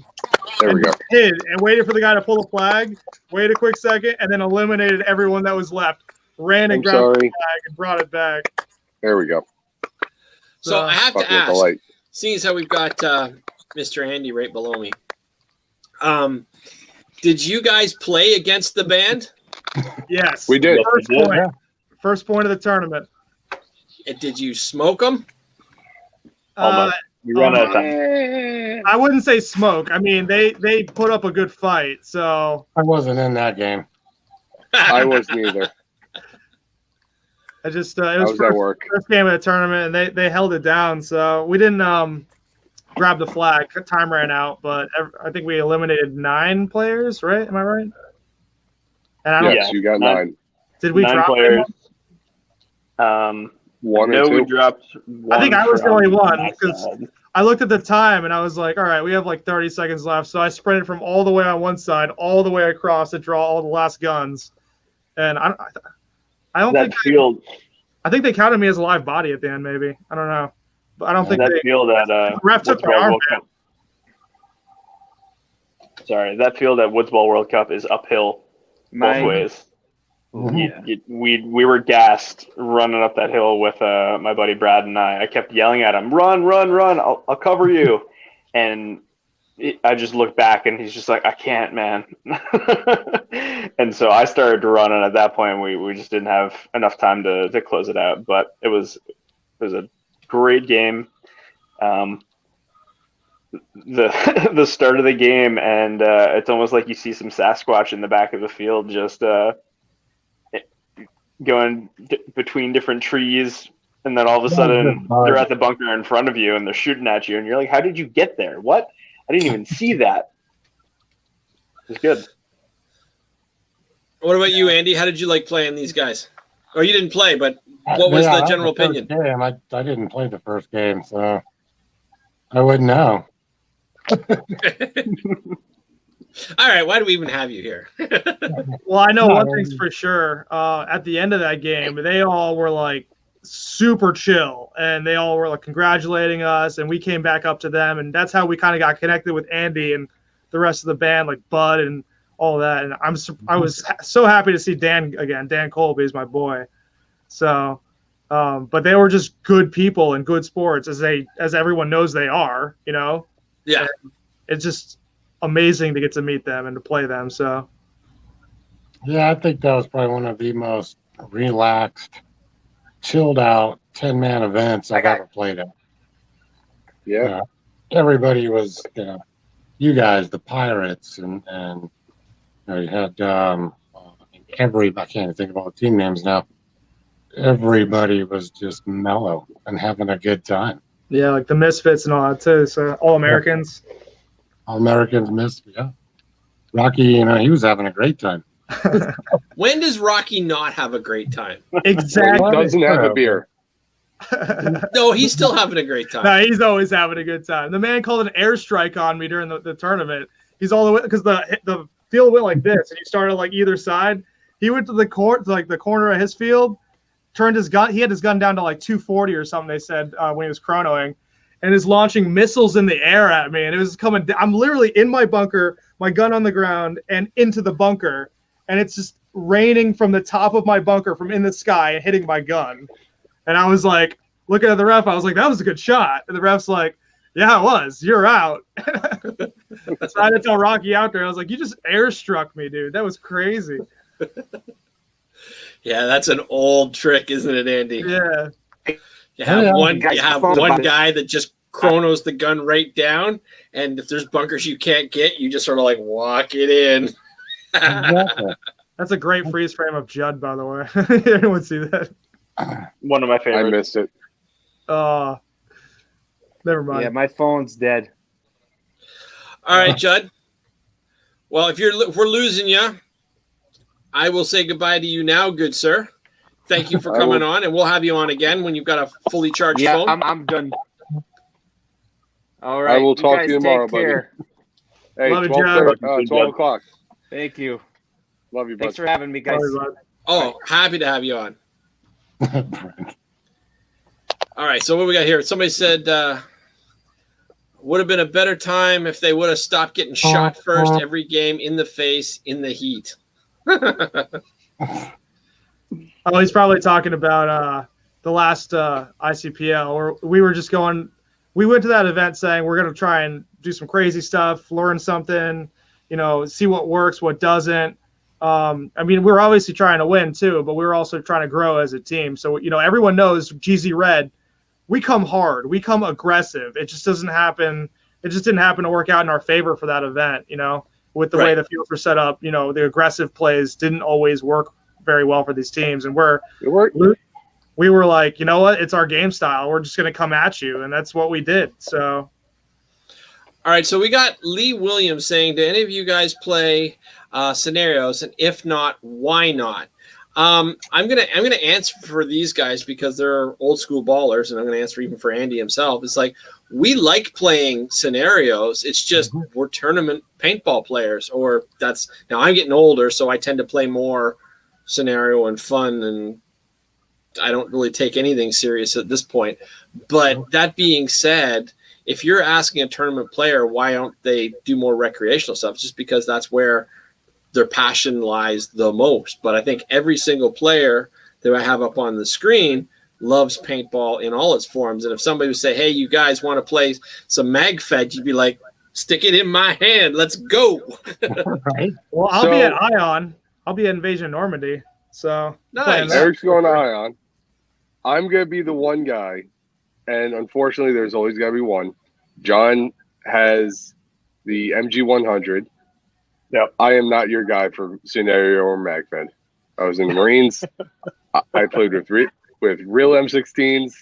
There we go. Hid and waited for the guy to pull the flag. Waited a quick second, and then eliminated everyone that was left. Ran and grabbed the flag and brought it back. There we go. So I have to ask, seeing as how we've got Mr. Andy right below me, did you guys play against the band? Yes, we did. First point of the tournament. And did you smoke them? We ran out of time. I wouldn't say smoke. I mean, they put up a good fight. So I wasn't in that game. I wasn't either. It was first game of the tournament, and they held it down. So we didn't grab the flag. Time ran out, but I think we eliminated 9 players. Right? Am I right? And yes, you got 9. Did we 9 drop players? 1 or 2. We dropped 1. I think I was the only one because I looked at the time and I was like, all right, we have like 30 seconds left. So I sprinted from all the way on one side, all the way across to draw all the last guns. And I don't think I think they counted me as a live body at the end, maybe. I don't know. But I don't think that field at the ref took my arm down. Sorry, that field at Woods Ball World Cup is uphill both ways. Mm-hmm. We were gassed running up that hill with my buddy Brad and I kept yelling at him, run, I'll cover you. And I just looked back and he's just like, I can't, man. And so I started to run, and at that point we just didn't have enough time to close it out. But it was a great game. The start of the game, and it's almost like you see some Sasquatch in the back of the field just going between different trees, and then all of a sudden they're at the bunker in front of you and they're shooting at you, and you're like, how did you get there? What? I didn't even see that. It was good. What about you, Andy? How did you like playing these guys? Or you didn't play, but what was the general opinion? Game. I didn't play the first game, so I wouldn't know. All right, why do we even have you here? Well, I know one thing's for sure. At the end of that game, they all were like super chill, and they all were like congratulating us, and we came back up to them, and that's how we kind of got connected with Andy and the rest of the band, like Bud and all that. And I was so happy to see Dan again. Dan Colby is my boy. So But they were just good people and good sports, as everyone knows they are. Yeah. And it's just amazing to get to meet them and to play them. So. Yeah, I think that was probably one of the most relaxed, chilled out 10-man events I've ever played in. Yeah. Everybody was, you guys, the Pirates, and you had I can't even think of all the team names now. Everybody was just mellow and having a good time. Yeah, like the Misfits and all that too. So All Americans. Yeah. All Americans, Misfits, yeah. Rocky, he was having a great time. When does Rocky not have a great time? Exactly. He doesn't have a beer. No, he's still having a great time. No, he's always having a good time. The man called an airstrike on me during the tournament. He's all the way because the field went like this, and he started like either side. He went to the corner of his field, turned his gun. He had his gun down to like 240 or something. They said when he was chronoing, and is launching missiles in the air at me, and it was coming. I'm literally in my bunker, my gun on the ground, and into the bunker. And it's just raining from the top of my bunker from in the sky and hitting my gun. And I was like, looking at the ref, I was like, that was a good shot. And the ref's like, yeah, it was. You're out. That's why I had to tell Rocky out there. I was like, you just airstruck me, dude. That was crazy. Yeah, that's an old trick, isn't it, Andy? Yeah. You have one guy that just chronos the gun right down. And if there's bunkers you can't get, you just sort of like walk it in. Exactly. That's a great freeze frame of Judd, by the way. Anyone see that? One of my favorites. I missed it. Never mind. Yeah, my phone's dead. All right, Judd. Well, if we're losing you, I will say goodbye to you now, good sir. Thank you for coming on, and we'll have you on again when you've got a fully charged phone. Yeah, I'm done. All right. I will talk to you tomorrow, buddy. Hey, Love 12 o'clock. Thank you. Love you, bud. Thanks for having me, guys. Happy to have you on. All right, so what we got here? Somebody said would have been a better time if they would have stopped getting shot first every game in the face in the heat. Oh, he's probably talking about the last ICPL, or we were just going. We went to that event saying we're going to try and do some crazy stuff, learn something, see what works, what doesn't. I mean, we're obviously trying to win too, but we're also trying to grow as a team. So, everyone knows GZ Red, we come hard, we come aggressive. It just doesn't happen. It just didn't happen to work out in our favor for that event, with the way the fields were set up. The aggressive plays didn't always work very well for these teams. And we were like, you know what? It's our game style. We're just going to come at you. And that's what we did. So. All right. So we got Lee Williams saying, do any of you guys play scenarios? And if not, why not? I'm gonna answer for these guys because they're old school ballers, and I'm gonna answer even for Andy himself. It's like we like playing scenarios. It's just we're tournament paintball players, or now I'm getting older, so I tend to play more scenario and fun, and I don't really take anything serious at this point. But that being said, if you're asking a tournament player why don't they do more recreational stuff, it's just because that's where their passion lies the most. But I think every single player that I have up on the screen loves paintball in all its forms. And if somebody would say, hey, you guys want to play some MagFed, you'd be like, stick it in my hand. Let's go. Right. Well, I'll be at Ion. I'll be at Invasion Normandy. So nice. Eric's going to Ion. I'm going to be the one guy. And unfortunately, there's always got to be one. John has the MG100. Yep. I am not your guy for scenario or MagFed. I was in the Marines. I played with real M16s.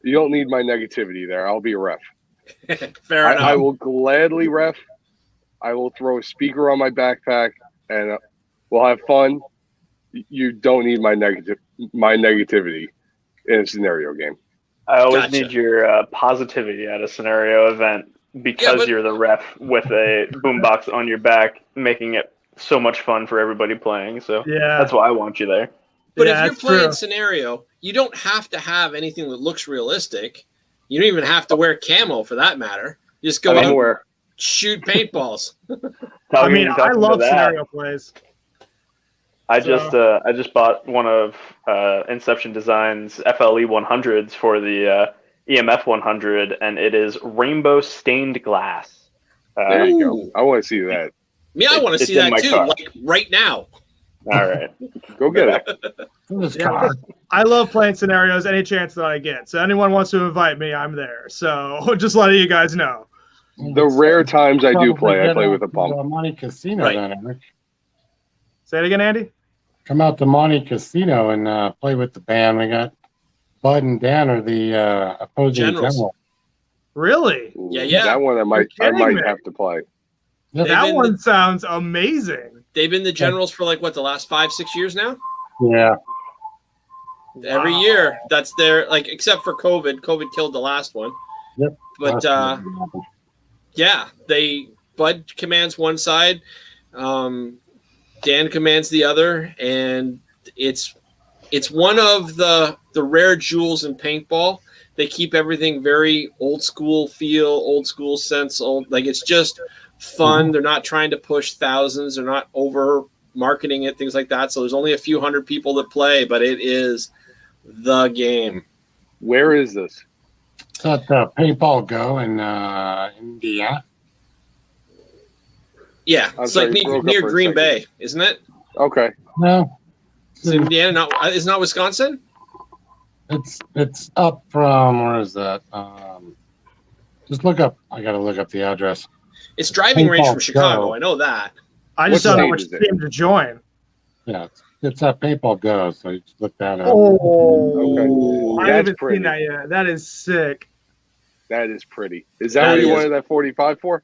You don't need my negativity there. I'll be a ref. Fair enough. I will gladly ref. I will throw a speaker on my backpack, and we'll have fun. You don't need my negativity in a scenario game. I always need your positivity at a scenario event. Because you're the ref with a boombox on your back, making it so much fun for everybody playing. So that's why I want you there. But if you're playing scenario, you don't have to have anything that looks realistic. You don't even have to wear camo for that matter. You just go out and shoot paintballs. I mean, I love scenario plays. I just bought one of Inception Design's FLE 100s for the EMF 100, and it is rainbow stained glass. There you go. I want to see that. I want to see that too, like right now. All right, go get it. Yeah, I love playing scenarios any chance that I get. So anyone wants to invite me, I'm there. So just letting you guys know. The rare times I do play, I play with a pump. Monte Casino, Right. then, Eric. Say it again, Andy. Come out to Monte Casino and play with the band. We got Bud and Dan are the opposing general. Really? Yeah. That one I might me? have to play. Yep. That one sounds amazing. They've been the generals for like the last 5-6 years now. Yeah. Every year, that's their except for COVID. COVID killed the last one. Yep. But Bud commands one side, Dan commands the other, and it's one of the rare jewels in paintball. They keep everything very old school feel, old school sense. It's just fun. They're not trying to push thousands. They're not over marketing it, things like that. So there's only a few hundred people that play, but it is the game. Where is this? It's at Paintball Go in Indiana. Yeah, it's like near Green Bay, isn't it? Okay. No. It's Indiana, it's not Wisconsin? It's up from, where is that? Just look up. I got to look up the address. It's driving range from Chicago. I know that. I just don't know which team to join. Yeah, it's at Paintball Go, so you just look that up. Oh, okay. I haven't seen that yet. That is sick. That is pretty. Is that what you wanted that 45 for?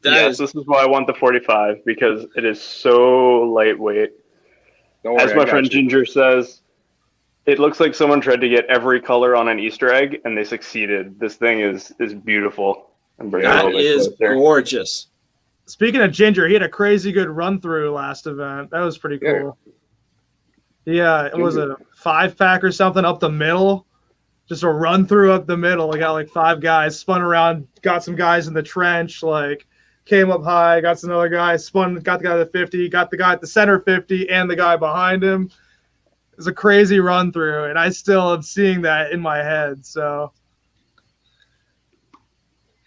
This is why I want the 45, because it is so lightweight. As my friend Ginger says, it looks like someone tried to get every color on an Easter egg, and they succeeded. This thing is beautiful. That is gorgeous. Speaking of Ginger, he had a crazy good run through last event. That was pretty cool. Yeah, it was a 5-pack or something up the middle. Just a run through up the middle. I got like 5 guys, spun around, got some guys in the trench, came up high, got some other guys, got the guy at the 50, got the guy at the center 50, and the guy behind him. It was a crazy run through, and I still am seeing that in my head. So,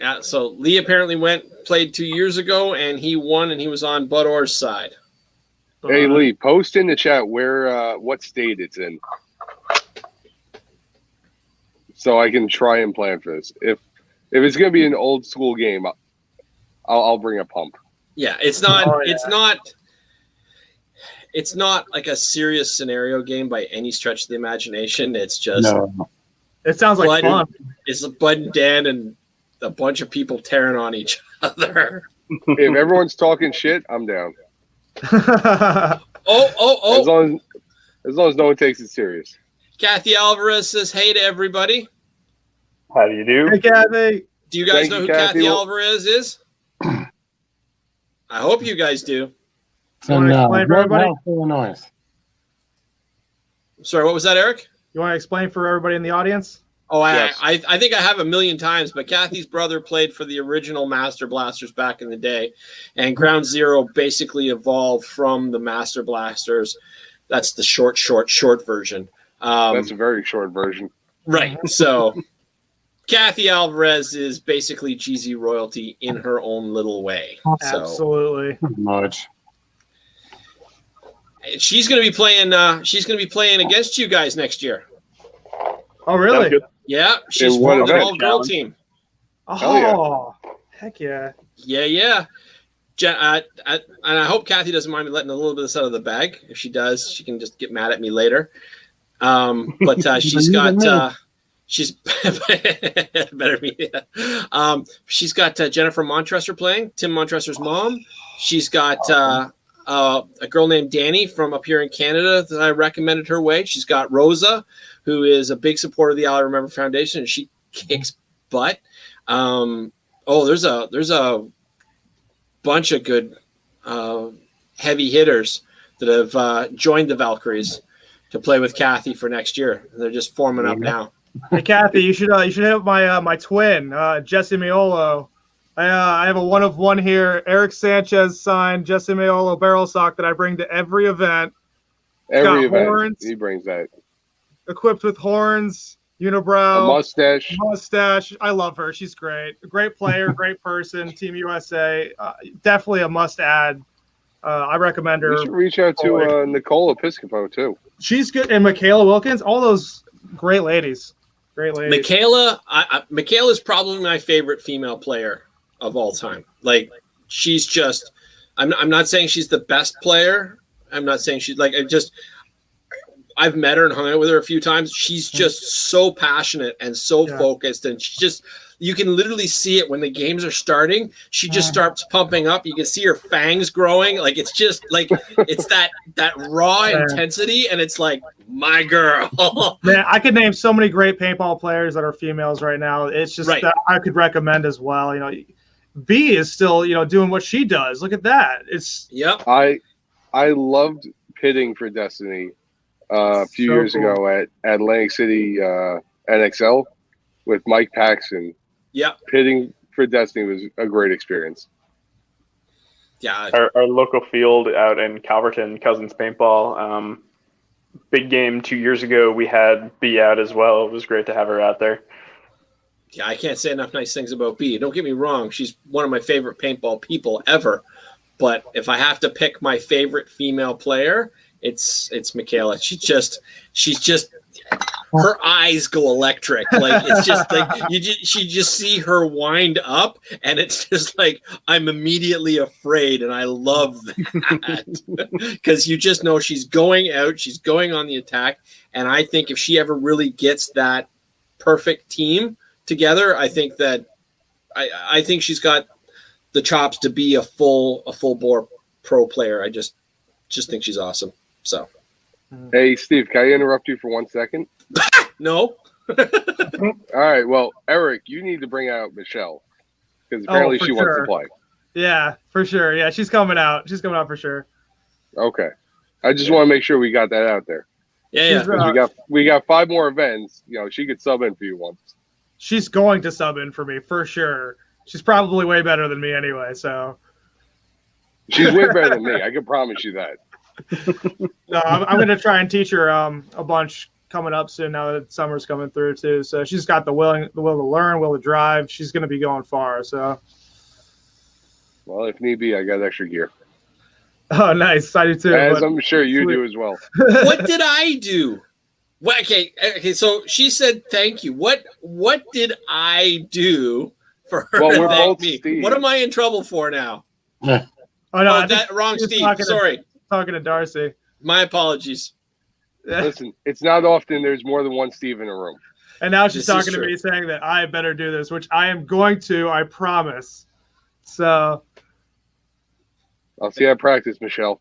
yeah. So Lee apparently played 2 years ago, and he won, and he was on Bud Orr's side. Hey Lee, post in the chat what state it's in, so I can try and plan for this. If it's gonna be an old school game, I'll bring a pump. Yeah, it's not. It's not like a serious scenario game by any stretch of the imagination. It's just. No. It sounds like fun. It's Bud and Dan and a bunch of people tearing on each other. If everyone's talking shit, I'm down. Oh! As long as no one takes it serious. Kathy Alvarez says, "Hey to everybody." How do you do? Hey, Kathy. Do you guys know who Kathy Alvarez is? I hope you guys do. You want to explain for everybody? Illinois. Sorry, what was that, Eric? You want to explain for everybody in the audience? Oh, yes. I think I have a million times, but Kathy's brother played for the original Master Blasters back in the day, and Ground Zero basically evolved from the Master Blasters. That's the short version. That's a very short version. Right. So Kathy Alvarez is basically GZ royalty in her own little way. Absolutely. Much. She's going to be playing. She's going to be playing against you guys next year. Oh, really? Yeah, she's from the all-girl team. Oh, heck yeah! Yeah. And I hope Kathy doesn't mind me letting a little bit of this out of the bag. If she does, she can just get mad at me later. But she's got. She's better be. She's got Jennifer Montresor playing, Tim Montresor's mom. She's got a girl named Danny from up here in Canada that I recommended her way. She's got Rosa, who is a big supporter of the I Remember Foundation, and she kicks butt. There's a bunch of good heavy hitters that have joined the Valkyries to play with Kathy for next year. They're just forming up now. Hey Kathy, you should hit up my twin, Jesse Miolo. I have a 1 of 1 here. Eric Sanchez signed Jesse Mayolo barrel sock that I bring to every event. Every event, horns, he brings that. Equipped with horns, unibrow, a mustache. I love her. She's great. A great player, great person. Team USA. Definitely a must-add. I recommend her. You should reach out to Nicole Episcopo, too. She's good. And Michaela Wilkins. All those great ladies. Great ladies. Michaela is probably my favorite female player of all time. Like, she's just – I'm not saying she's the best player. I'm not saying she's like – I've met her and hung out with her a few times. She's just so passionate and so focused, and she just – you can literally see it when the games are starting. She just starts pumping up. You can see her fangs growing. Like, it's just like it's that raw intensity, and it's like, my girl. Man, I could name so many great paintball players that are females right now. It's just that I could recommend as well. You know, B is still, you know, doing what she does. Look at that. It's I loved pitting for Destiny a few years ago at Atlantic City NXL with Mike Paxson. Yeah, pitting for Destiny was a great experience. Yeah, our local field out in Calverton, Cousins Paintball, big game 2 years ago. We had B out as well. It was great to have her out there. Yeah, I can't say enough nice things about B. Don't get me wrong; she's one of my favorite paintball people ever. But if I have to pick my favorite female player, it's Michaela. She's just her eyes go electric. Like, it's just like she just see her wind up, and it's just like I'm immediately afraid, and I love that because you just know she's going out, she's going on the attack, and I think if she ever really gets that perfect team together, I think she's got the chops to be a full bore pro player. I just think she's awesome. So, hey Steve, can I interrupt you for 1 second? No. All right. Well, Eric, you need to bring out Michelle because apparently she wants to play. Yeah, for sure. Yeah, she's coming out. She's coming out for sure. Okay. I just want to make sure we got that out there. Yeah. We got 5 more events. You know, she could sub in for you once. She's going to sub in for me for sure. She's probably way better than me anyway. So she's way better than me. I can promise you that. No, I'm going to try and teach her a bunch coming up soon now that summer's coming through too. So she's got the will to learn, will to drive. She's going to be going far. So, well, if need be, I got extra gear. Oh, nice. I do too. As I'm sure you do as well. What did I do? Well, okay. So she said thank you. What did I do for her to thank me? Steve. What am I in trouble for now? Oh no, that wrong, Steve. Sorry. Talking to Darcy. My apologies. Listen, it's not often there's more than one Steve in a room. And now she's talking to me saying that I better do this, which I am going to, I promise. So I'll see you at practice, Michelle.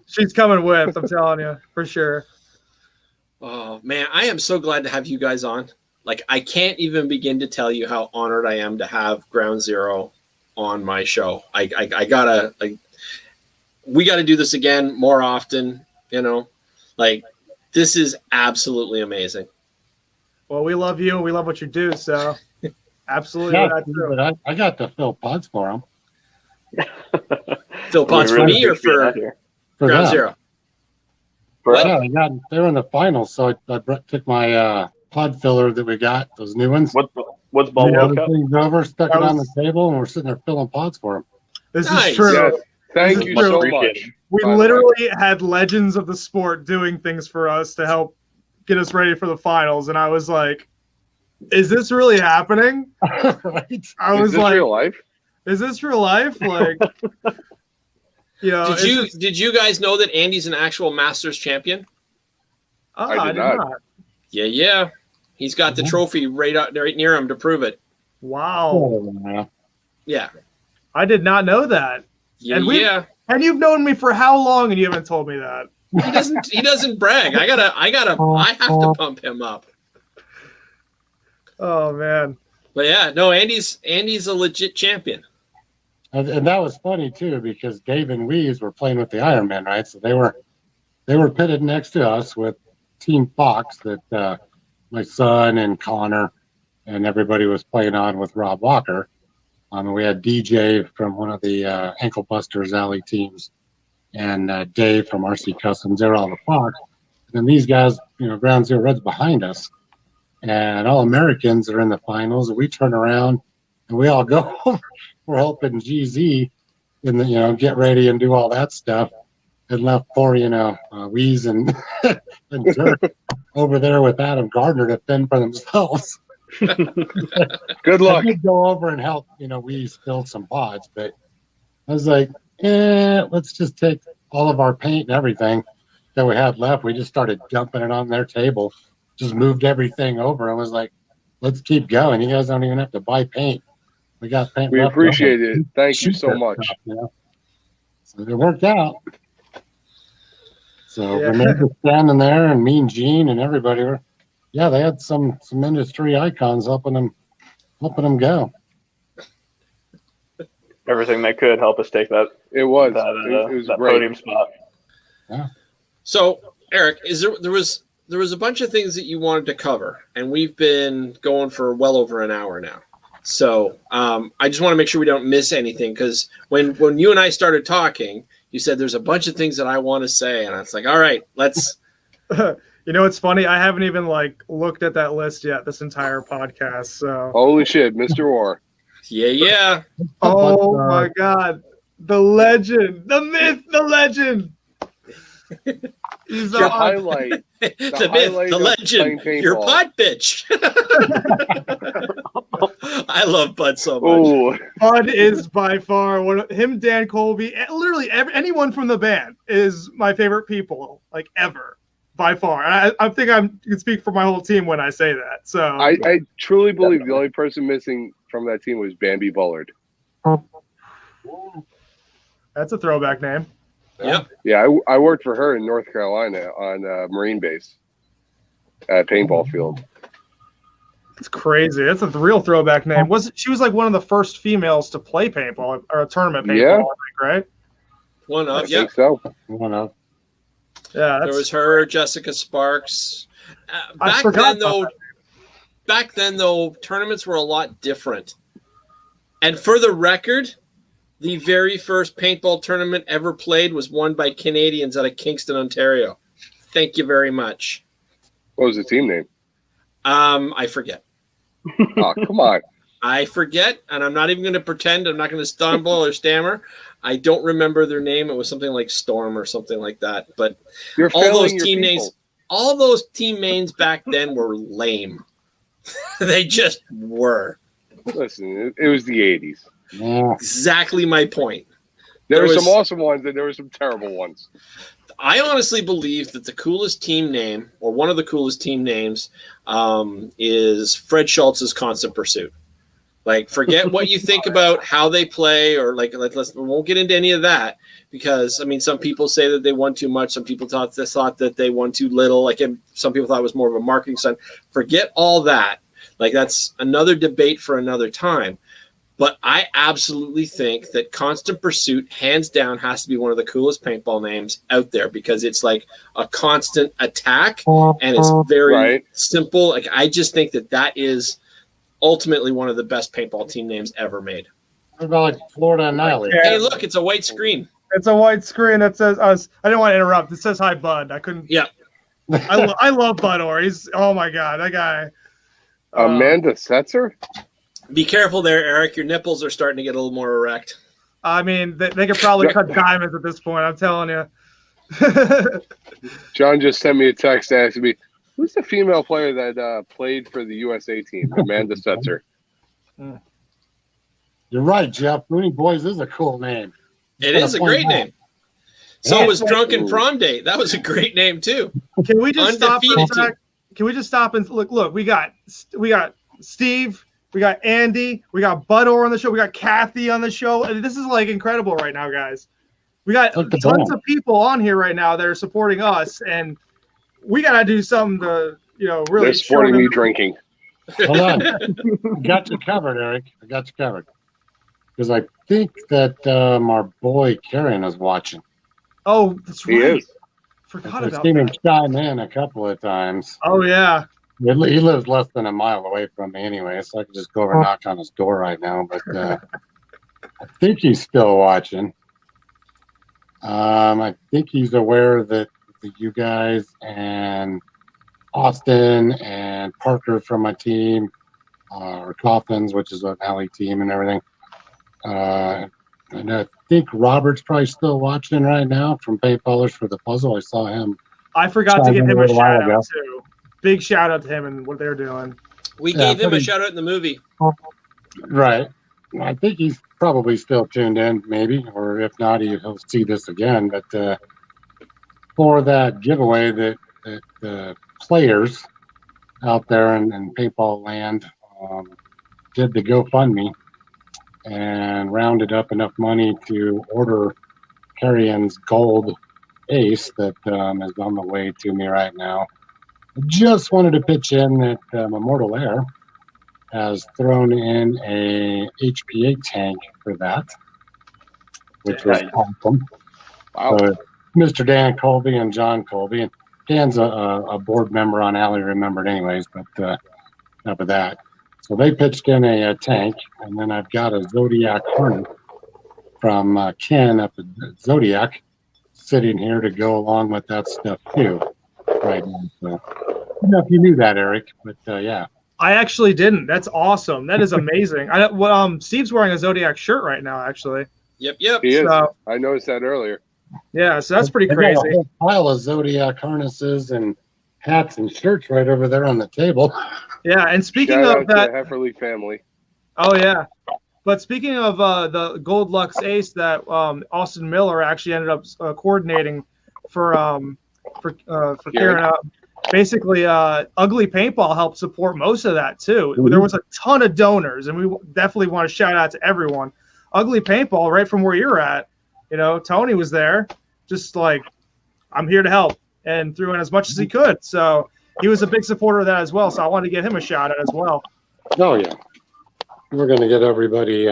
She's coming with, I'm telling you, for sure. Oh, man, I am so glad to have you guys on. Like, I can't even begin to tell you how honored I am to have Ground Zero on my show. We got to do this again more often, you know. Like, this is absolutely amazing. Well, we love you and we love what you do, so absolutely. Yeah, I got to fill pods for him. Fill pods for me or for Ground Zero? Yeah, they were in the finals, so I took my pod filler that we got, those new ones. What's Ball World Cup? Over, stuck it on the table, and we're sitting there filling pods for him. This is true. Yes. Thank you so much. We literally had legends of the sport doing things for us to help get us ready for the finals, and I was like, "Is this really happening?" Right. I was like, "Real life? Is this real life?" Like, you know, did you guys know that Andy's an actual Masters champion? Oh, I did not. Yeah. He's got the trophy right near him to prove it. Wow. Yeah. I did not know that. Yeah. And you've known me for how long and you haven't told me that? He doesn't brag. I have to pump him up. Oh man. But yeah, no, Andy's a legit champion. And that was funny too, because Dave and Weaves were playing with the Ironman, right? So they were pitted next to us with Team Fox that my son and Connor and everybody was playing on with Rob Walker. We had DJ from one of the Ankle Busters Alley teams, and Dave from RC Customs. They're all the Fox. And these guys, Ground Zero Red's behind us, and all Americans are in the finals. And we turn around and we all go. We're helping GZ in the get ready and do all that stuff, and left poor Weeze and and Dirk over there with Adam Gardner to fend for themselves. Good luck. I did go over and help. We spilled some pods, but I was like, let's just take all of our paint and everything that we had left. We just started dumping it on their table, just moved everything over, and was like, let's keep going. You guys don't even have to buy paint. We got paint. We appreciate it. Thank you so much. Stuff, So it worked out. So Renee was standing there, and me and Gene and everybody were, they had some industry icons helping them go. Everything they could help us take that. It was that great. Podium spot. Yeah. So Eric, there was a bunch of things that you wanted to cover, and we've been going for well over an hour now. So I just want to make sure we don't miss anything, because when you and I started talking, you said there's a bunch of things that I want to say, and I was like, all right, let's. It's funny. I haven't even looked at that list yet. This entire podcast. So holy shit, Mr. Orr. Yeah. Oh my God, the legend, the myth, the legend. He's the highlight. The myth, the legend. Your Bud bitch. I love Bud so much. Ooh. Bud is by far him, Dan Colby, literally anyone from the band is my favorite people, ever, by far. I think I can speak for my whole team when I say that. So I truly believe the only person missing from that team was Bambi Bullard. That's a throwback name. Yep. Yeah, I worked for her in North Carolina on Marine Base at Paintball Field. It's crazy. That's a real throwback name. She was one of the first females to play paintball or a tournament paintball, Yeah. I think, right? One of, I think so. One of. Yeah, there was her, Jessica Sparks. Back then, though, tournaments were a lot different. And for the record, the very first paintball tournament ever played was won by Canadians out of Kingston, Ontario. Thank you very much. What was the team name? I forget. Oh, come on. I forget, and I'm not even going to pretend. I'm not going to stumble or stammer. I don't remember their name. It was something like Storm or something like that. But all those team names back then were lame. They just were. Listen, it was the 80s. Yeah. Exactly my point. There were some awesome ones, and there were some terrible ones. I honestly believe that the coolest team name, or one of the coolest team names, is Fred Schultz's Constant Pursuit. Forget what you think about how they play, or we won't get into any of that, because some people say that they won too much. Some people thought that they won too little. Some people thought it was more of a marketing stunt. Forget all that. That's another debate for another time. But I absolutely think that Constant Pursuit, hands down, has to be one of the coolest paintball names out there, because it's a constant attack, and it's very simple. I just think that is ultimately one of the best paintball team names ever made. What about Florida Annihilator? Hey, look, it's a white screen. It's a white screen that says us. I didn't want to interrupt. It says hi, Bud. I couldn't. Yeah. I love Bud Orr. Oh my God, that guy. Amanda Setzer? Be careful there, Eric. Your nipples are starting to get a little more erect. They could probably cut diamonds at this point. I'm telling you. John just sent me a text asking me, who's the female player that played for the USA team? Amanda Setzer. You're right, Jeff. Rooney Boys is a cool name. It is a great name. So was Drunken Prom Date. That was a great name too. Can we just stop for a sec? Can we just stop and look? We got Steve. We got Andy. We got Bud Orr on the show. We got Kathy on the show. This is incredible right now, guys. We got tons of people on here right now that are supporting us, and we got to do something to, really. They're supporting me drinking. Hold on. I got you covered, Eric. I got you covered. Because I think that our boy Karen is watching. Oh, that's right. He is. Forgot about I've seen him that. chime in a couple of times. Oh, yeah. He lives less than a mile away from me anyway, so I could just go over and knock on his door right now. But I think he's still watching. I think he's aware that you guys and Austin and Parker from my team, or Coffins, which is an alley team and everything. And I think Robert's probably still watching right now from Paintballers for the Puzzle. I saw him. I forgot to give him a shout out too. Big shout out to him and what they're doing. We gave him a shout out in the movie. Right. I think he's probably still tuned in, maybe, or if not, he'll see this again. But for that giveaway that the players out there in paintball land did the GoFundMe and rounded up enough money to order Carrion's gold ace that is on the way to me right now. I just wanted to pitch in that Immortal Air has thrown in a HPA tank for that, which was awesome. Wow. So, Mr. Dan Colby and John Colby, and Dan's a board member on Alley Remembered anyways, but enough of that. So they pitched in a tank, and then I've got a Zodiac harness from Ken up at Zodiac sitting here to go along with that stuff too right now. So, I don't know if you knew that, Eric, but yeah. I actually didn't. That's awesome. That is amazing. Steve's wearing a Zodiac shirt right now, actually. Yep. He is. I noticed that earlier. Yeah, so that's pretty Got a crazy. whole pile of Zodiac harnesses and hats and shirts right over there on the table. Yeah, and speaking Shout of out that, to the Hefferly family. oh yeah. But speaking of the Gold Lux Ace that Austin Miller actually ended up coordinating for Karen. Basically, Ugly Paintball helped support most of that too. Mm-hmm. There was a ton of donors, and we definitely want to shout out to everyone. Ugly Paintball, right from where you're at, Tony was there, just like, I'm here to help, and threw in as much as he could. So he was a big supporter of that as well. So I wanted to give him a shout out as well. Oh yeah, we're gonna get everybody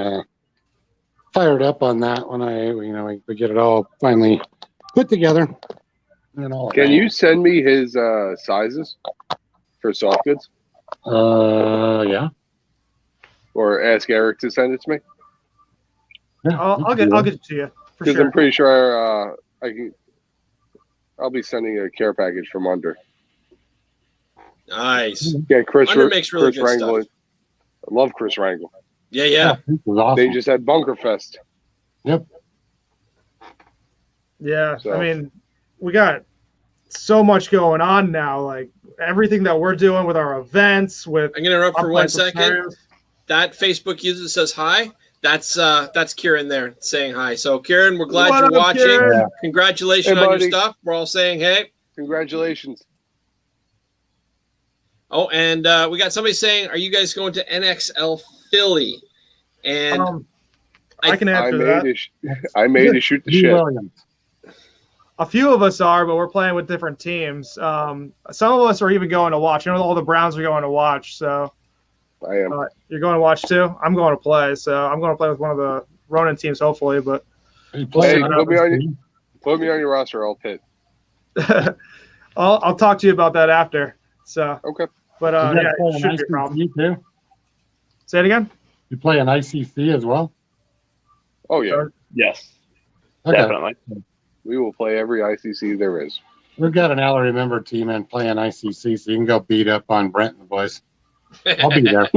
fired up on that when we get it all finally put together. Can you send me his sizes for soft goods? Yeah. Or ask Eric to send it to me. Yeah, I'll get it to you for Because sure. I'm pretty sure I'll be sending a care package from Under. Nice. Yeah, Chris. Under makes really Chris good Wrangle. stuff. I love Chris Wrangle. Yeah. Awesome. They just had Bunker Fest. Yep. Yeah, So. I mean, we got so much going on now. Like everything that we're doing with our events. With I'm gonna interrupt for 1 Upright second. Preparedness. That Facebook user that says hi. That's Kieran there saying hi. So Kieran, we're glad What you're up, watching. Kieran? Yeah. Congratulations Hey, on your buddy. stuff. We're all saying hey. Congratulations. Oh, and we got somebody saying, "Are you guys going to NXL Philly?" And I can answer that. I made to shoot the Lee shit. Williams. A few of us are, but we're playing with different teams. Some of us are even going to watch. All the Browns are going to watch. So I am. you're going to watch too? I'm going to play. So I'm going to play with one of the Ronin teams, hopefully. But He played Hey, on put me his on team. Put me on your roster. I'll pit. I'll talk to you about that after. So, Okay. but You guys yeah, play it an shouldn't be a problem. ICC too? Say it again. You play an ICC as well? Oh yeah. Yes, Okay. definitely. We will play every ICC there is. We've got an Alley Remember team and playing ICC, so you can go beat up on Brent and the boys. I'll be there.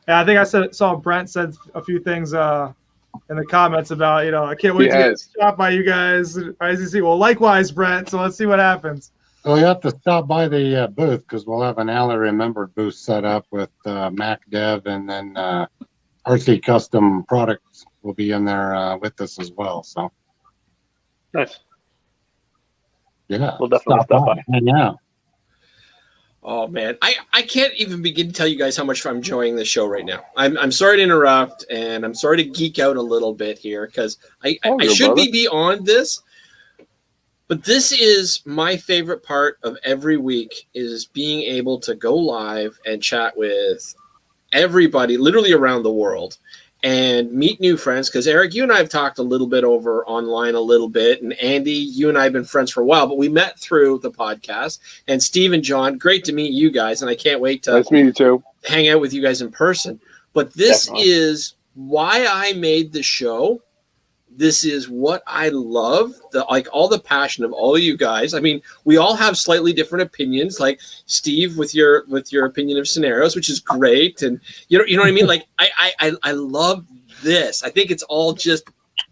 Yeah, I think saw Brent said a few things in the comments about, I can't wait to get shot by you guys at ICC. Well, likewise, Brent. So let's see what happens. Well, you have to stop by the booth because we'll have an Alley Remembered booth set up with Mac Dev, and then RC Custom Products will be in there with us as well. So, Nice. yeah, We'll definitely stop by. Hang out. oh man, I can't even begin to tell you guys how much I'm enjoying this show right now. I'm sorry to interrupt, and I'm sorry to geek out a little bit here because I should be beyond this. But this is my favorite part of every week, is being able to go live and chat with everybody literally around the world. and meet new friends. Because Eric, you and I have talked a little bit over online a little bit, and Andy, you and I have been friends for a while, but we met through the podcast. And Steve and John, great to meet you guys, and I can't wait to nice meet you too. Hang out with you guys in person. But this is why I made the show. This is what I love, all the passion of all of you guys. I mean, we all have slightly different opinions, like Steve with your opinion of scenarios, which is great. And you know what I mean? Like I love this. I think it's all just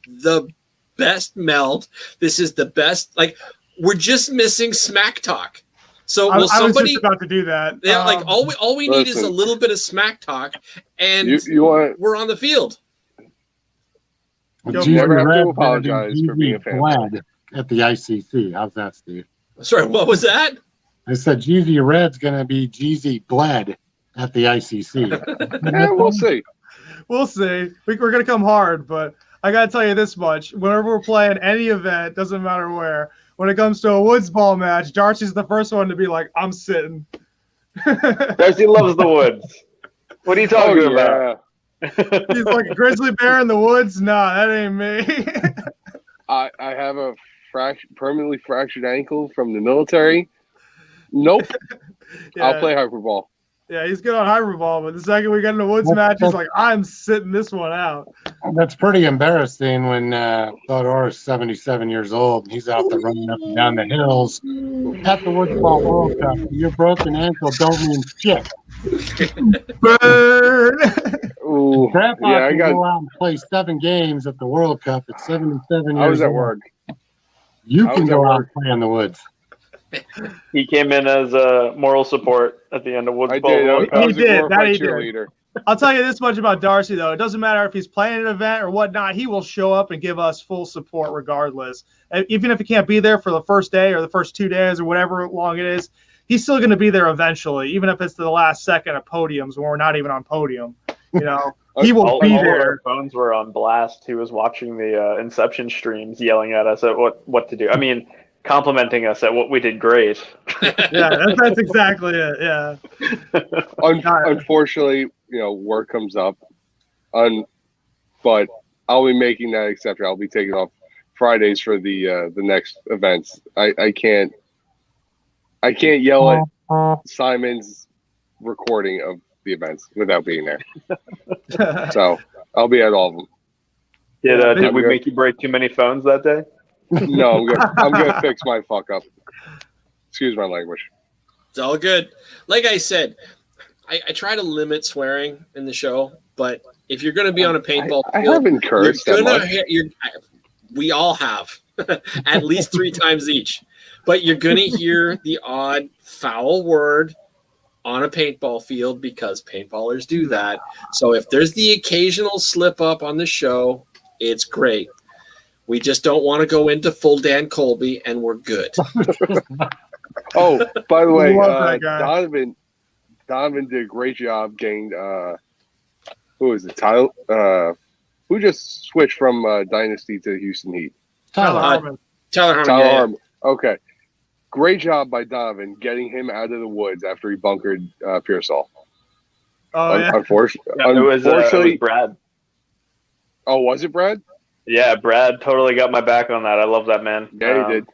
the best meld. This is the best. Like, we're just missing smack talk. So will somebody? I was just about to do that. Yeah, like all we need is a little bit of smack talk, and we're on the field. You never have to apologize for being a fan. Bled at the ICC. How's that, Steve? Sorry, what was that? I said Jeezy Red's going to be Jeezy Bled at the ICC. Yeah, we'll see. We'll see. We're going to come hard, but I got to tell you this much. Whenever we're playing any event, doesn't matter where, when it comes to a woods ball match, Darcy's the first one to be like, I'm sitting. Darcy loves the woods. What are you talking about? He's like a grizzly bear in the woods. Nah, that ain't me. I have a permanently fractured ankle from the military. Nope. Yeah. I'll play hyperball. Yeah, he's good on hyperball, but the second we get in a woods match, he's like, I'm sitting this one out. That's pretty embarrassing when Theodore's 77 years old and he's out there running up and down the hills at the Woods Ball World Cup. Your broken ankle don't mean shit. Burn! Ooh, Grandpa can go out and play 7 games at the World Cup at 77 years old. I was at work. You can go out and play in the woods. He came in as a moral support at the end of Woods Ball. He did. I'll tell you this much about Darcy, though. It doesn't matter if he's playing an event or whatnot. He will show up and give us full support regardless. And even if he can't be there for the first day or the first 2 days or whatever long it is, he's still going to be there eventually, even if it's the last second of podiums when we're not even on podium. You know, he will be there. Our phones were on blast. He was watching the Inception streams, yelling at us at what to do. I mean, complimenting us at what we did great. Yeah, that's exactly it. Yeah. Unfortunately, work comes up, but I'll be making that exception. I'll be taking off Fridays for the next events. I can't yell at Simon's recording of the events without being there. So I'll be at all of them. Did we make you break too many phones that day? No, I'm gonna fix my fuck up. Excuse my language. It's all good. Like I said, I try to limit swearing in the show, but if you're going to be on a paintball I haven't cursed that much. We all have, at least 3 times each. But you're going to hear the odd foul word on a paintball field because paintballers do that. So if there's the occasional slip up on the show, it's great. We just don't want to go into full Dan Colby, and we're good. Oh, by the way, Donovan did a great job getting who is it? Tyler, who just switched from Dynasty to Houston Heat? Tyler Harmon. Tyler Harmon. Okay. Great job by Donovan getting him out of the woods after he bunkered Pearsall. Oh, yeah. Unfortunately, it was Brad. Oh, was it Brad? Yeah, Brad totally got my back on that. I love that man. Yeah, he did.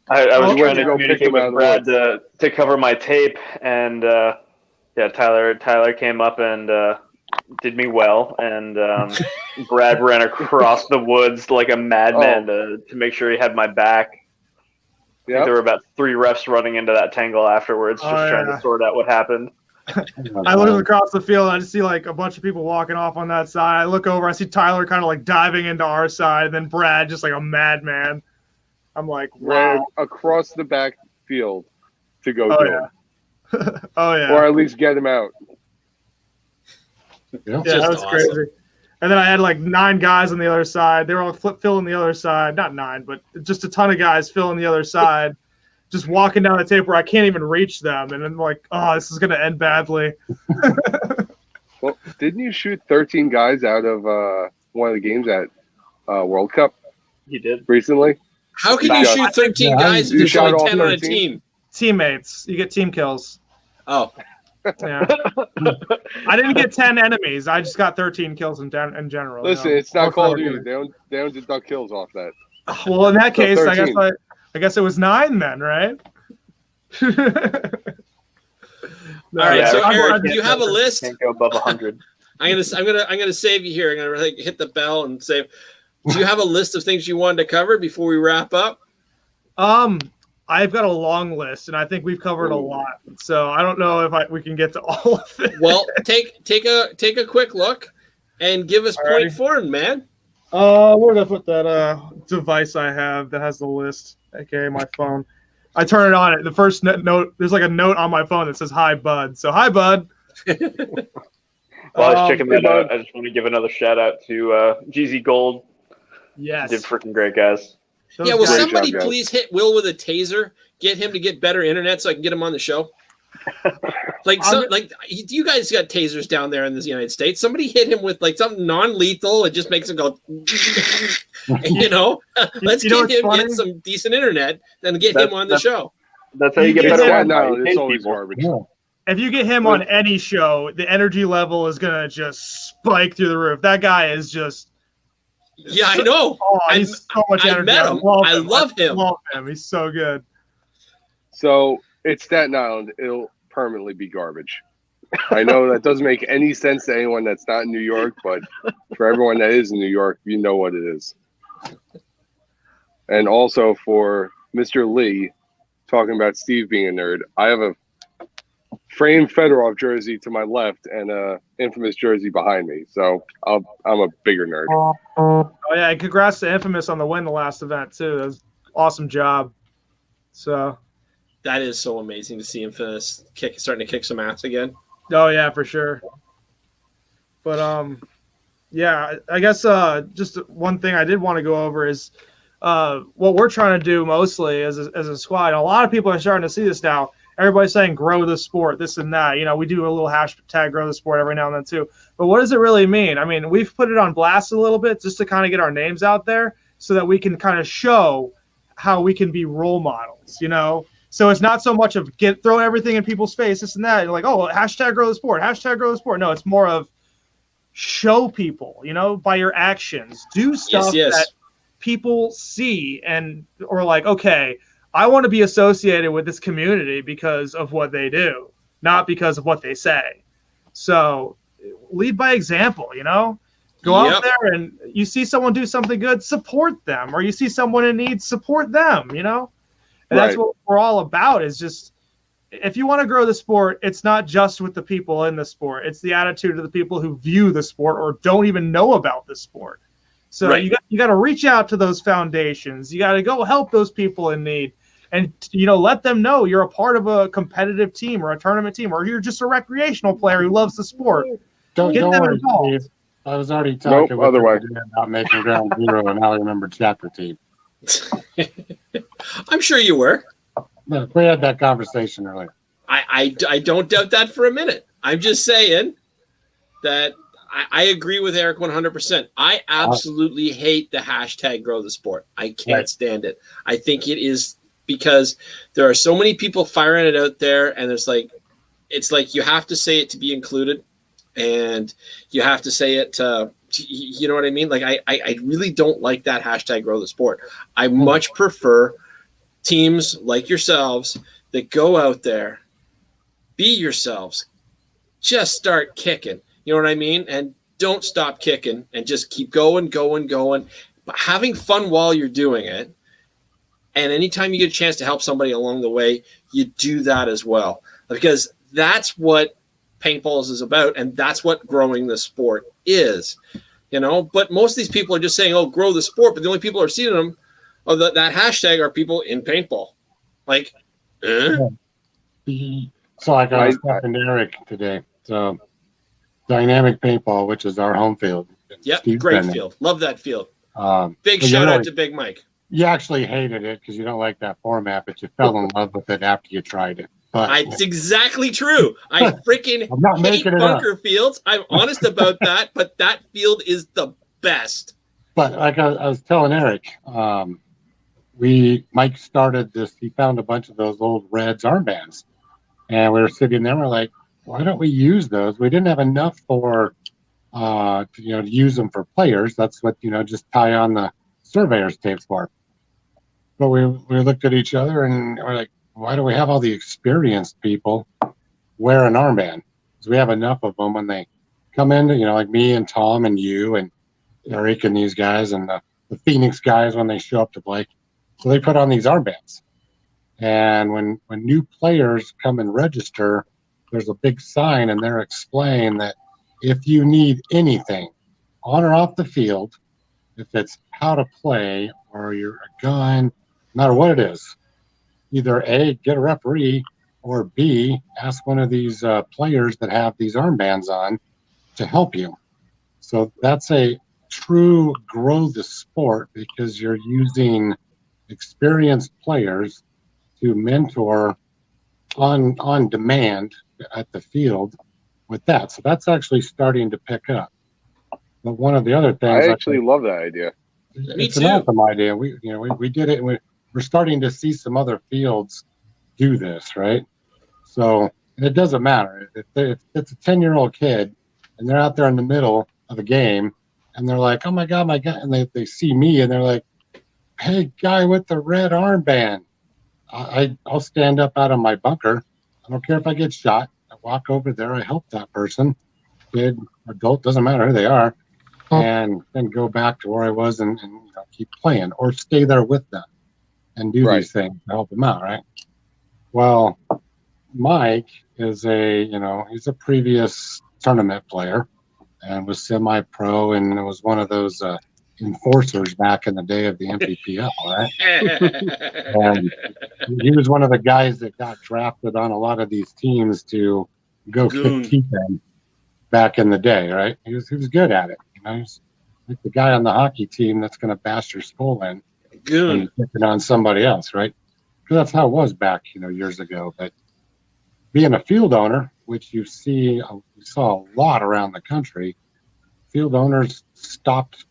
I was trying to communicate with Brad to cover my tape, and Tyler came up and did me well, and Brad ran across the woods like a madman to make sure he had my back. Yep. There were about 3 refs running into that tangle afterwards, trying to sort out what happened. I look across the field and I just see like a bunch of people walking off on that side. I look over, I see Tyler kind of like diving into our side, and then Brad just like a madman. I'm like, wow. Ran across the back field to go do him. Oh, yeah. Or at least get him out. Yeah, that was awesome. Crazy. And then I had like 9 guys on the other side. They were all filling the other side. Not 9, but just a ton of guys filling the other side. Just walking down the tape where I can't even reach them. And I'm like, oh, this is going to end badly. Well, didn't you shoot 13 guys out of one of the games at World Cup? You did. Recently? How can you shoot 13 guys if there's only 10 on a team? Teammates. You get team kills. Oh. Yeah. I didn't get 10 enemies. I just got 13 kills in general. Listen, it's not Call of Duty. They don't deduct kills off that. Well, in that case, 13. I guess it was 9 then, right? All right. So Eric, do you have a list? Can't go above 100. I'm gonna save you here. I'm gonna hit the bell and save. Do you have a list of things you wanted to cover before we wrap up? I've got a long list, and I think we've covered a lot. So I don't know if we can get to all of it. Well, take a quick look and give us point form, man. Where did I put that device I have that has the list? Okay, my phone. I turn it on. The first note, there's like a note on my phone that says "Hi, Bud." So hi, Bud. While I was checking that out, I just want to give another shout out to GZ Gold. Yes, did freaking great, guys. Yeah, will somebody please hit Will with a taser? Get him to get better internet so I can get him on the show. You guys got tasers down there in the United States. Somebody hit him with like something non-lethal. It just makes him go. Let's get him get some decent internet and get him on the show. That's how you get better. It's always garbage. Yeah. If you get him on any show, the energy level is gonna just spike through the roof. That guy is just. Yeah, I know. He's so much energy. I met him. I love him. He's so good. So it's Staten Island. It'll permanently be garbage. I know that doesn't make any sense to anyone that's not in New York, but for everyone that is in New York, you know what it is. And also for Mr. Lee talking about Steve being a nerd, I have a framed Fedorov jersey to my left and a Infamous jersey behind me. So I'm a bigger nerd. Oh yeah, and congrats to Infamous on the win the last event too. That was an awesome job. So that is so amazing to see Infamous starting to kick some ass again. Oh yeah, for sure. But yeah, I guess just one thing I did want to go over is what we're trying to do mostly as a squad. And a lot of people are starting to see this now. Everybody's saying grow the sport, this and that. We do a little hashtag grow the sport every now and then too. But what does it really mean? I mean, we've put it on blast a little bit just to kind of get our names out there so that we can kind of show how we can be role models, So it's not so much of throw everything in people's face, this and that. You're like, oh, hashtag grow the sport, hashtag grow the sport. No, it's more of show people, by your actions. Do stuff that people see or like, okay, I want to be associated with this community because of what they do, not because of what they say. So lead by example, Go out there and you see someone do something good, support them. Or you see someone in need, support them, And that's what we're all about is just, if you want to grow the sport, it's not just with the people in the sport. It's the attitude of the people who view the sport or don't even know about the sport. So you got to reach out to those foundations. You got to go help those people in need. And, let them know you're a part of a competitive team or a tournament team, or you're just a recreational player who loves the sport. Don't worry, Steve. I was already talking about making Ground Zero, and now I remember chapter team. I'm sure you were. Look, we had that conversation earlier. I don't doubt that for a minute. I'm just saying that I agree with Eric 100%. I absolutely hate the hashtag grow the sport. I can't stand it. I think it is because there are so many people firing it out there, and it's like you have to say it to be included, and you have to say it to, you know what I mean? Like I really don't like that hashtag grow the sport. I much prefer teams like yourselves that go out there, be yourselves, just start kicking. You know what I mean? And don't stop kicking and just keep going, but having fun while you're doing it. And anytime you get a chance to help somebody along the way, you do that as well, because that's what paintballs is about. And that's what growing the sport is, but most of these people are just saying, oh, grow the sport. But the only people who are seeing them of that hashtag are people in paintball. Like, So I was talking to Eric today. So Dynamic Paintball, which is our home field. Yep, great field. Love that field. Big shout out to Big Mike. You actually hated it because you don't like that format, but you fell in love with it after you tried it. But it's exactly true. I freaking hate bunker fields. I'm honest about that, but that field is the best. But like I was telling Eric, Mike started this. He found a bunch of those old Reds armbands, and we were sitting there. We're like, why don't we use those? We didn't have enough for, to use them for players. That's what, just tie on the surveyor's tapes for. But we looked at each other and we're like, why do we have all the experienced people wear an armband? Because we have enough of them when they come in, like me and Tom and you and Eric and these guys and the Phoenix guys when they show up to play. So they put on these armbands. And when new players come and register, there's a big sign and they're explaining that if you need anything on or off the field, if it's how to play or you're a gun, no matter what it is, either A, get a referee, or B, ask one of these players that have these armbands on to help you. So that's a true grow the sport because you're using experienced players to mentor on demand at the field with that. So that's actually starting to pick up. But one of the other things I actually love that idea. It's an awesome idea. We did it, and we're starting to see some other fields do this, right? So it doesn't matter if it's a 10-year-old kid and they're out there in the middle of a game and they're like, oh my god, and they see me and they're like, hey, guy with the red armband. I'll stand up out of my bunker. I don't care if I get shot. I walk over there. I help that person, kid, adult, doesn't matter who they are, and then go back to where I was and keep playing or stay there with them and do these things to help them out, right? Well, Mike is he's a previous tournament player and was semi-pro and was one of those enforcers back in the day of the MPPL, right? And he was one of the guys that got drafted on a lot of these teams to go kick teeth in back in the day, right? He was good at it. He's like the guy on the hockey team that's going to bash your skull in and kicking on somebody else, right? Because that's how it was back, years ago. But being a field owner, which you saw a lot around the country, field owners stopped,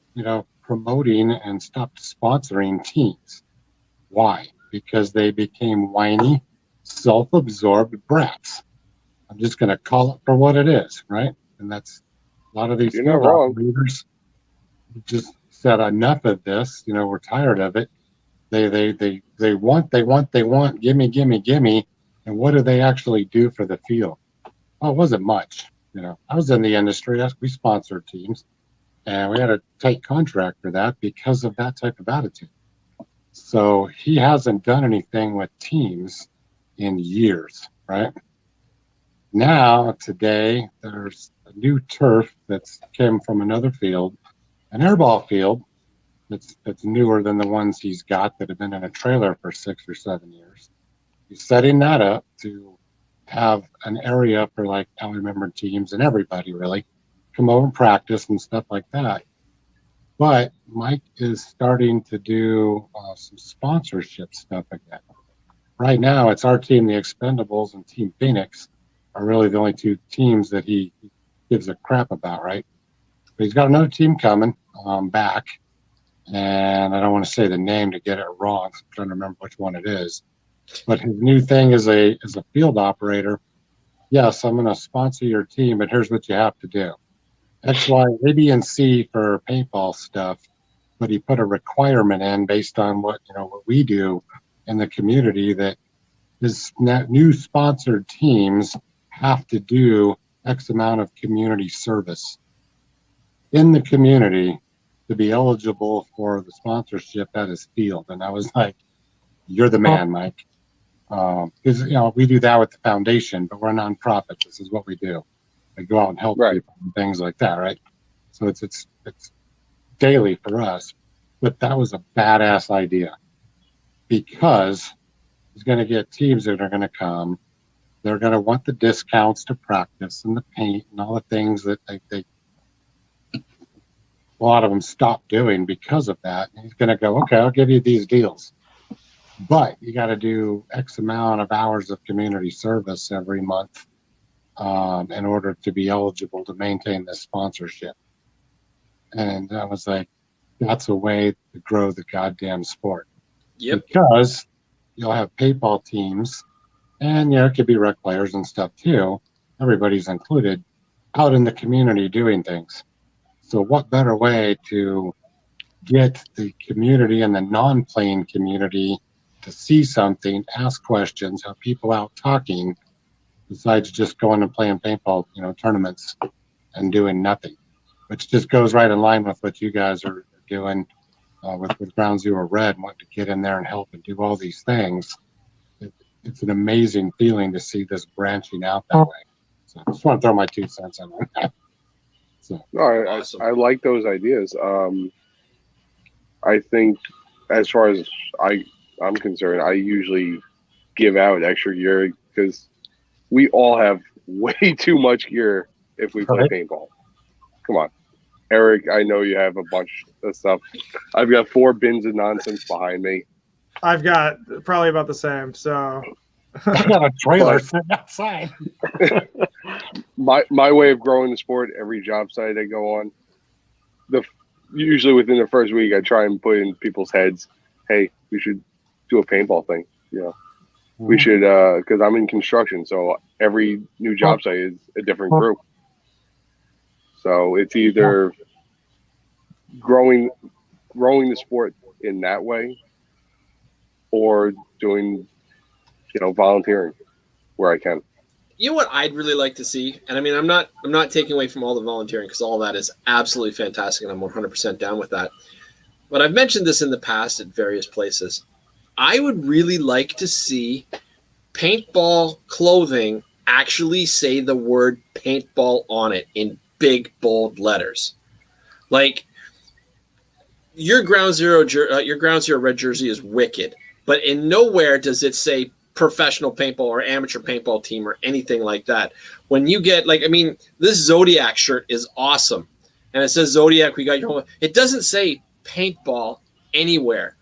promoting and stopped sponsoring teams. Why? Because they became whiny, self-absorbed brats. I'm just going to call it for what it is, right? And that's a lot of these field operators just said enough of this. We're tired of it. They want, gimme. And what do they actually do for the field? Oh, it wasn't much. I was in the industry. We sponsored teams. And we had a tight contract for that because of that type of attitude. So he hasn't done anything with teams in years, right? Now, today, there's a new turf that's came from another field, an airball field that's newer than the ones he's got that have been in a trailer for 6 or 7 years. He's setting that up to have an area for like family member teams and everybody really come over and practice and stuff like that. But Mike is starting to do some sponsorship stuff again. Right now, it's our team, the Expendables, and Team Phoenix are really the only two teams that he gives a crap about, right? But he's got another team coming back, and I don't want to say the name to get it wrong. So I'm trying to remember which one it is. But his new thing is a field operator. Yes, I'm going to sponsor your team, but here's what you have to do. X, Y, A, B, and C for paintball stuff, but he put a requirement in based on what we do in the community that his new sponsored teams have to do X amount of community service in the community to be eligible for the sponsorship at his field. And I was like, you're the man, Mike. Because we do that with the foundation, but we're a nonprofit. This is what we do. We go out and help people and things like that, right? So it's daily for us. But that was a badass idea because he's going to get teams that are going to come. They're going to want the discounts to practice and the paint and all the things that they a lot of them stopped doing because of that. And he's going to go, okay, I'll give you these deals. But you got to do X amount of hours of community service every month in order to be eligible to maintain this sponsorship. And I was like, that's a way to grow the goddamn sport. Yep. Because you'll have paintball teams, and it could be rec players and stuff too. everybody's included, out in the community doing things. So what better way to get the community and the non-playing community to see something, ask questions, have people out talking, besides just going and playing paintball, tournaments and doing nothing, which just goes right in line with what you guys are doing with Ground Zero Red, wanting to get in there and help and do all these things. It's an amazing feeling to see this branching out that way. So I just want to throw my 2 cents in on that. So, awesome. I like those ideas. I think as far as I'm concerned, I usually give out extra gear because we all have way too much gear if we play paintball. Come on. Eric, I know you have a bunch of stuff. I've got 4 bins of nonsense behind me. I've got probably about the same. So I got a trailer sitting outside. my way of growing the sport, every job site I go on, usually within the first week, I try and put in people's heads, hey, we should do a paintball thing. We should, because I'm in construction, so every new job site is a different group. So it's either growing the sport in that way, or doing, volunteering where I can. You know what I'd really like to see, and I mean, I'm not taking away from all the volunteering because all that is absolutely fantastic, and I'm 100% down with that. But I've mentioned this in the past at various places. I would really like to see paintball clothing actually say the word paintball on it in big, bold letters. Like your Ground Zero Red jersey is wicked, but in nowhere does it say professional paintball or amateur paintball team or anything like that. When you get this Zodiac shirt is awesome, and it says Zodiac, we got your home. It doesn't say paintball anywhere.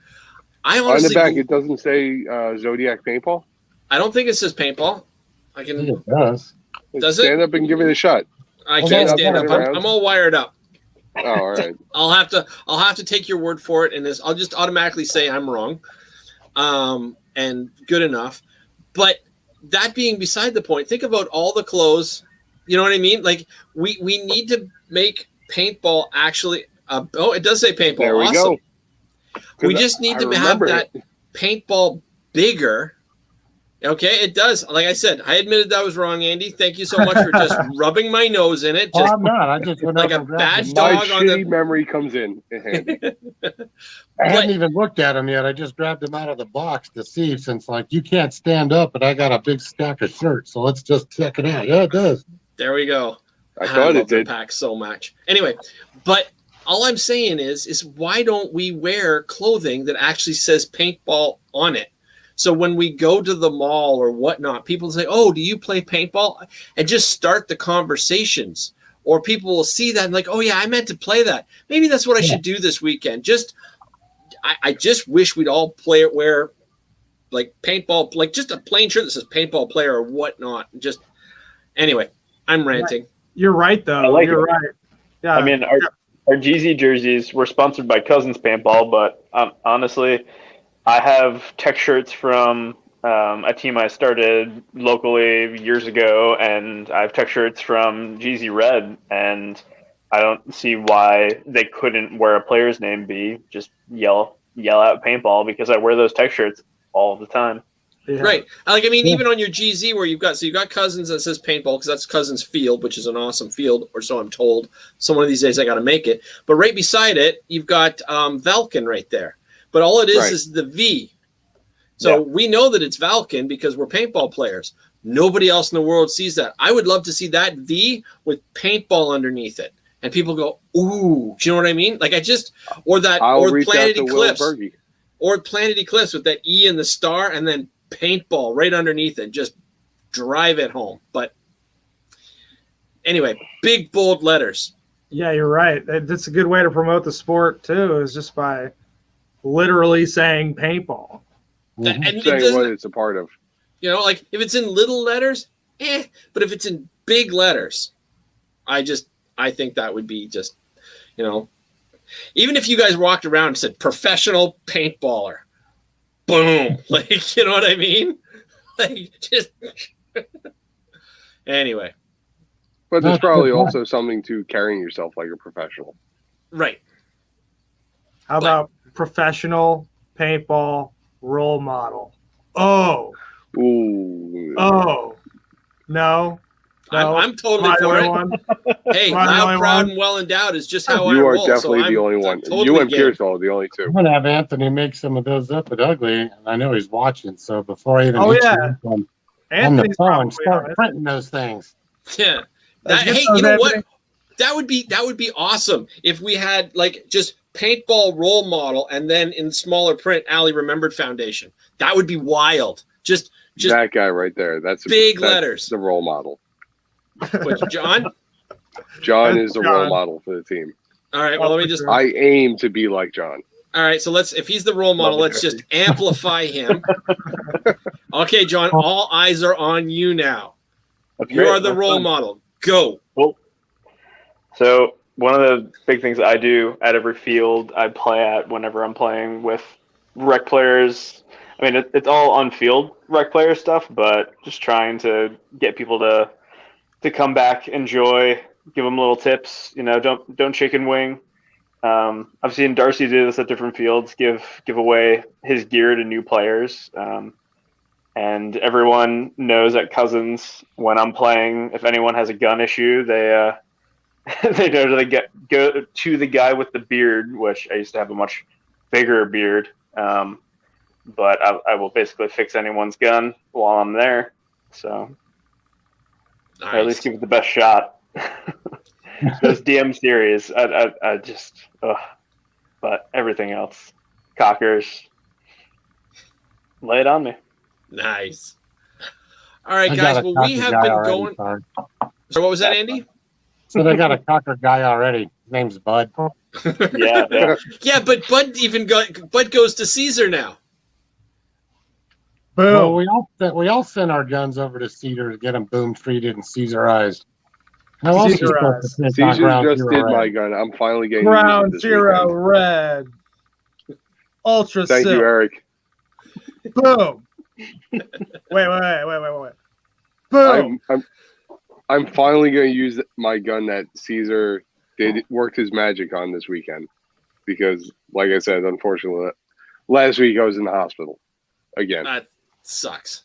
On the back, it doesn't say Zodiac paintball. I don't think it says paintball. I can. It does. Does it? Stand up and give it a shot. I can't stand up. I'm all wired up. Oh, all right. I'll have to take your word for it, and I'll just automatically say I'm wrong, and good enough. But that being beside the point, think about all the clothes. You know what I mean? Like we need to make paintball actually. It does say paintball. There we awesome. Go. We just need to have that paintball bigger. Okay, it does. Like I said, I admitted that was wrong, Andy. Thank you so much for just rubbing my nose in it. I'm not. I just went like a bad dog on the memory comes in handy. I hadn't even looked at them yet. I just grabbed them out of the box to see, since you can't stand up, but I got a big stack of shirts, so let's just check it out. Yeah, it does. There we go. I thought it did. Pack so much. Anyway, but all I'm saying is why don't we wear clothing that actually says paintball on it? So when we go to the mall or whatnot, people say, oh, do you play paintball? And just start the conversations. Or people will see that and like, oh, yeah, I meant to play that. Maybe that's what I should do this weekend. I just wish we'd all wear like paintball, like just a plain shirt that says paintball player or whatnot. Anyway, I'm ranting. You're right, though. You're right. Yeah. I mean, our GZ jerseys were sponsored by Cousins Paintball, but honestly, I have tech shirts from a team I started locally years ago, and I have tech shirts from GZ Red, and I don't see why they couldn't wear a player's name be just yell out paintball, because I wear those tech shirts all the time. Yeah. Right. Even on your GZ where you've got Cousins that says paintball because that's Cousins Field, which is an awesome field, or so I'm told. So one of these days I got to make it. But right beside it, you've got Valken right there. But all it is the V. So we know that it's Valken because we're paintball players. Nobody else in the world sees that. I would love to see that V with paintball underneath it. And people go, ooh, do you know what I mean? Like or Planet Eclipse. Or Planet Eclipse with that E and the star and then paintball right underneath it. Just drive it home. But anyway, big, bold letters. Yeah, you're right. That's a good way to promote the sport, too, is just by literally saying paintball. And saying what it's a part of. Like if it's in little letters, but if it's in big letters, I think that would be just, even if you guys walked around and said professional paintballer, boom, like, you know what I mean? Like just anyway, But there's probably also something to carrying yourself like a professional. Right. How about professional paintball role model? Oh. Ooh. Oh. No. I'm totally for it. One? Hey, loud, proud, and well endowed is just how I roll. You are definitely the only one. Totally you and Pierce are the only two. I'm gonna have Anthony make some of those up at Ugly, and I know he's watching. So before I even on the phone, start printing those things. Yeah. Hey, you know what? That would be awesome if we had like just paintball role model, and then in smaller print, Allie Remembered Foundation. That would be wild. Just that guy right there. That's big letters. The role model. What, John? John is the role model for the team. All right. Well, let me just. I aim to be like John. All right. So if he's the role model, let's just amplify him. Okay, John. All eyes are on you now. You are the role model. Go. Well, so one of the big things I do at every field I play at whenever I'm playing with rec players. I mean, it's all on-field rec player stuff, but just trying to get people to come back, enjoy, give them little tips. You know, don't chicken wing. I've seen Darcy do this at different fields, give away his gear to new players. And everyone knows at Cousins when I'm playing, if anyone has a gun issue, they they know to go to the guy with the beard, which I used to have a much bigger beard. But I will basically fix anyone's gun while I'm there. So. Nice. Or at least give it the best shot. Those DM series, I just, but everything else, cockers, lay it on me. Nice. All right, guys. Well, we have been going. So, what was that, Andy? So they got a cocker guy already. His name's Bud. Yeah. Yeah, but Bud goes to Caesar now. Well, we all send our guns over to Cedar to get them boom treated and Caesarized. How else Caesar just did my gun. I'm finally getting Ground Zero Red. Ultra Thank you, Eric. Boom. Wait. Boom. I'm finally going to use my gun that Caesar worked his magic on this weekend. Because, like I said, unfortunately, last week I was in the hospital again. That sucks.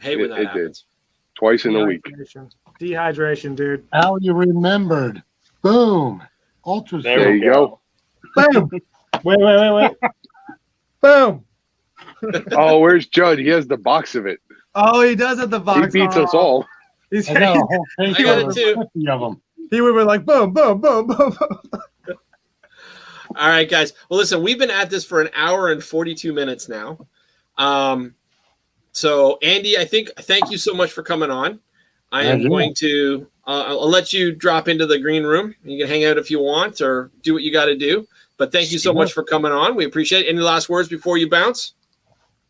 I hate when that happens. Did. Twice in a week. Dehydration, dude. How you remembered. Boom. Ultra. There you go. Boom. Wait. Boom. Oh, where's Judd? He has the box of it. Oh, he does have the box. He beats us all. I got it too. Of them. He would be like, boom, boom, boom, boom, boom. All right, guys. Well, listen, we've been at this for an hour and 42 minutes now. So, Andy, thank you so much for coming on. I am going to I'll let you drop into the green room. You can hang out if you want or do what you got to do. But thank you so much for coming on. We appreciate it. Any last words before you bounce?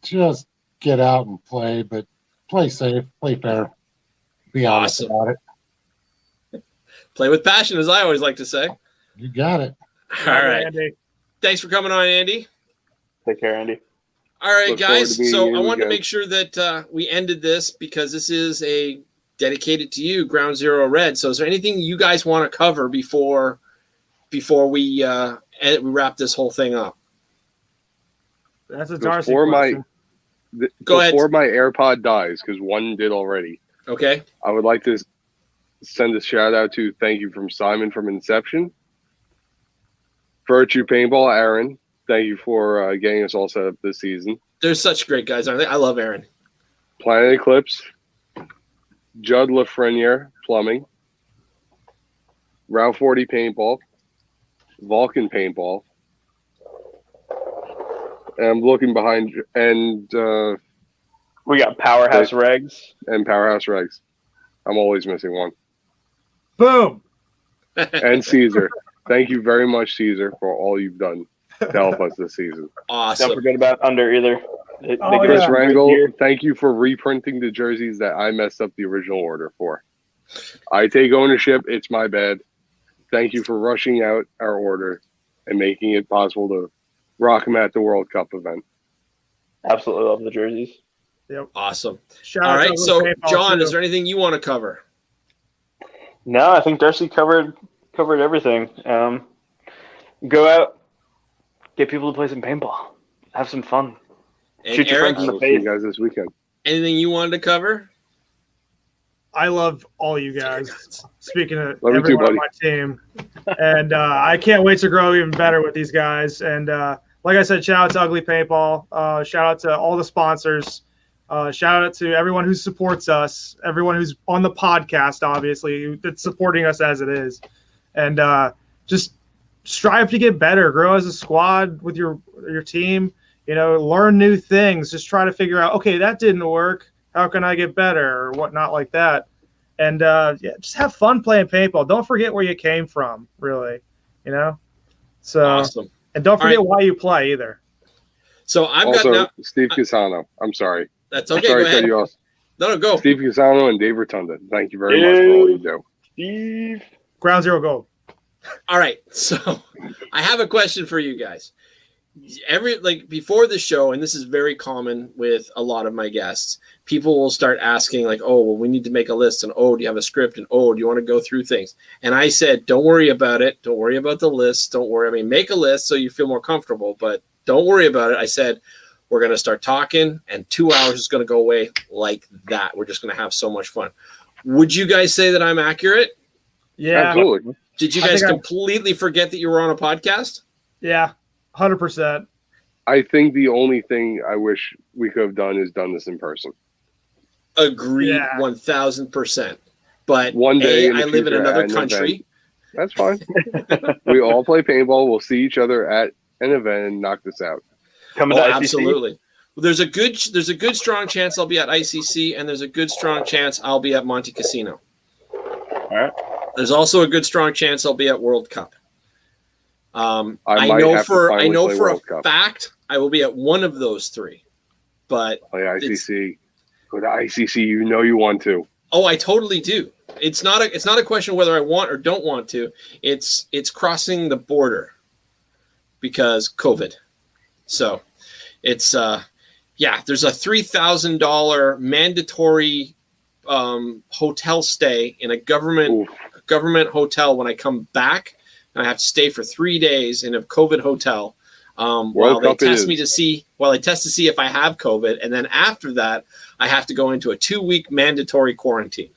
Just get out and play, but play safe, play fair. Be honest about it. Play with passion, as I always like to say. You got it. All right. Andy. Thanks for coming on, Andy. Take care, Andy. All right, guys. So I wanted to make sure that we ended this because this is a dedicated to you, Ground Zero Red. So is there anything you guys want to cover before we wrap this whole thing up? That's a Darcy question. Before my AirPod dies, because one did already. Okay. I would like to send a shout out to thank you from Simon from Inception. Virtue Paintball, Aaron. Thank you for getting us all set up this season. They're such great guys, aren't they? I love Aaron. Planet Eclipse. Judd Lafreniere, Plumbing. Route 40 Paintball. Vulcan Paintball. And I'm looking behind you. And we got Powerhouse Regs. And Powerhouse Regs. I'm always missing one. Boom. And Caesar. Thank you very much, Caesar, for all you've done to help us this season. Awesome. Don't forget about Under either. Chris Rangel, thank you for reprinting the jerseys that I messed up the original order for. I take ownership. It's my bad. Thank you for rushing out our order and making it possible to rock them at the World Cup event. Absolutely love the jerseys. Yep. Awesome. Shout all right. So, John, too. is there anything you want to cover? No, I think Darcy covered everything. Go out, get people to play some paintball, have some fun. And shoot your Eric, friends in the We'll see you face. guys this weekend. Anything you wanted to cover? I love all you guys. Speaking of Love you too, everyone on buddy. my team, and I can't wait to grow even better with these guys. And like I said, shout out to Ugly Paintball. Shout out to all the sponsors. Shout out to everyone who supports us. Everyone who's on the podcast, obviously, that's supporting us as it is. And just strive to get better. Grow as a squad with your team. You know, learn new things. Just try to figure out, okay, that didn't work. How can I get better or whatnot like that? And just have fun playing paintball. Don't forget where you came from, really. You know? So Awesome. And don't forget why you play either. So I've also, got now. Steve Casano. I'm sorry. That's okay. Sorry Go to cut ahead. you off. No, go. Steve Casano and Dave Rotunda. Thank you very much for all you do. Steve. Ground Zero Gold. All right. So I have a question for you guys. Before the show, and this is very common with a lot of my guests, people will start asking like, oh, well, we need to make a list, and oh, do you have a script, and oh, do you want to go through things? And I said, don't worry about it. Don't worry about the list. Don't worry. I mean, make a list so you feel more comfortable, but don't worry about it. I said, we're going to start talking, and 2 hours is going to go away like that. We're just going to have so much fun. Would you guys say that I'm accurate? Yeah. Absolutely. Did you guys completely forget that you were on a podcast? Yeah, 100%. I think the only thing I wish we could have done is done this in person. Agreed, 1,000%. But one day I live in another country. That's fine. We all play paintball. We'll see each other at an event and knock this out. Coming to ICC? Absolutely. Well, there's a good strong chance I'll be at ICC, and there's a good strong chance I'll be at Monte Casino. All right. There's also a good strong chance I'll be at World Cup. I might know have to for finally play a World Cup. fact I will be at one of those three. But play ICC. Go to ICC. You know you want to. Oh, I totally do. It's not a question of whether I want or don't want to. It's crossing the border because COVID. So it's there's a $3,000 mandatory hotel stay in a government hotel when I come back, and I have to stay for 3 days in a COVID hotel while they test to see if I have COVID, and then after that I have to go into a 2-week mandatory quarantine.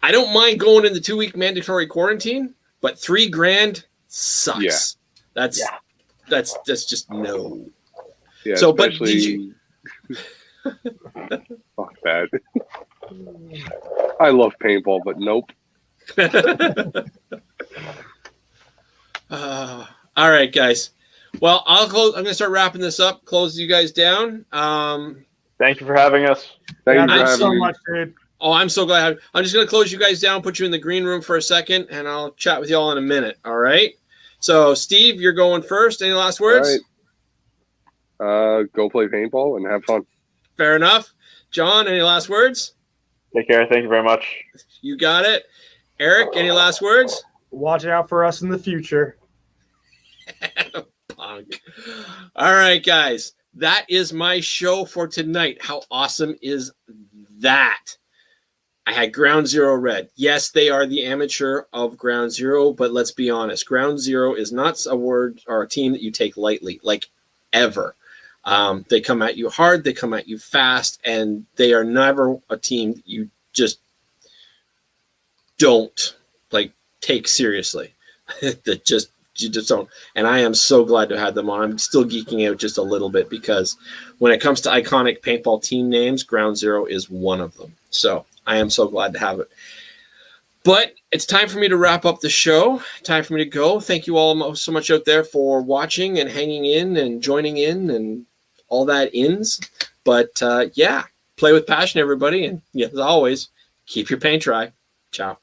I don't mind going in the 2-week mandatory quarantine, but $3,000 sucks. Yeah. That's just no. Yeah, so, but did you? Fuck that. I love paintball, but nope. All right, guys. Well, I'll close. I'm going to start wrapping this up. Close you guys down. Thank you for having us. Thank you so much, dude. Oh, I'm so glad. I'm just going to close you guys down, put you in the green room for a second, and I'll chat with you all in a minute. All right. So, Steve, you're going first. Any last words? All right. Go play paintball and have fun. Fair enough. John, any last words? Take care. Thank you very much. You got it. Eric, any last words? Watch out for us in the future. Punk. All right, guys. That is my show for tonight. How awesome is that? I had Ground Zero Red. Yes, they are the amateur of Ground Zero, but let's be honest. Ground Zero is not a word or a team that you take lightly, like ever. They come at you hard, they come at you fast, and they are never a team that you just don't take seriously. That you just don't. And I am so glad to have them on. I'm still geeking out just a little bit because when it comes to iconic paintball team names, Ground Zero is one of them. So I am so glad to have it. But it's time for me to wrap up the show. Time for me to go. Thank you all so much out there for watching and hanging in and joining in and all that ins. But play with passion, everybody. And as always, keep your paint dry. Ciao.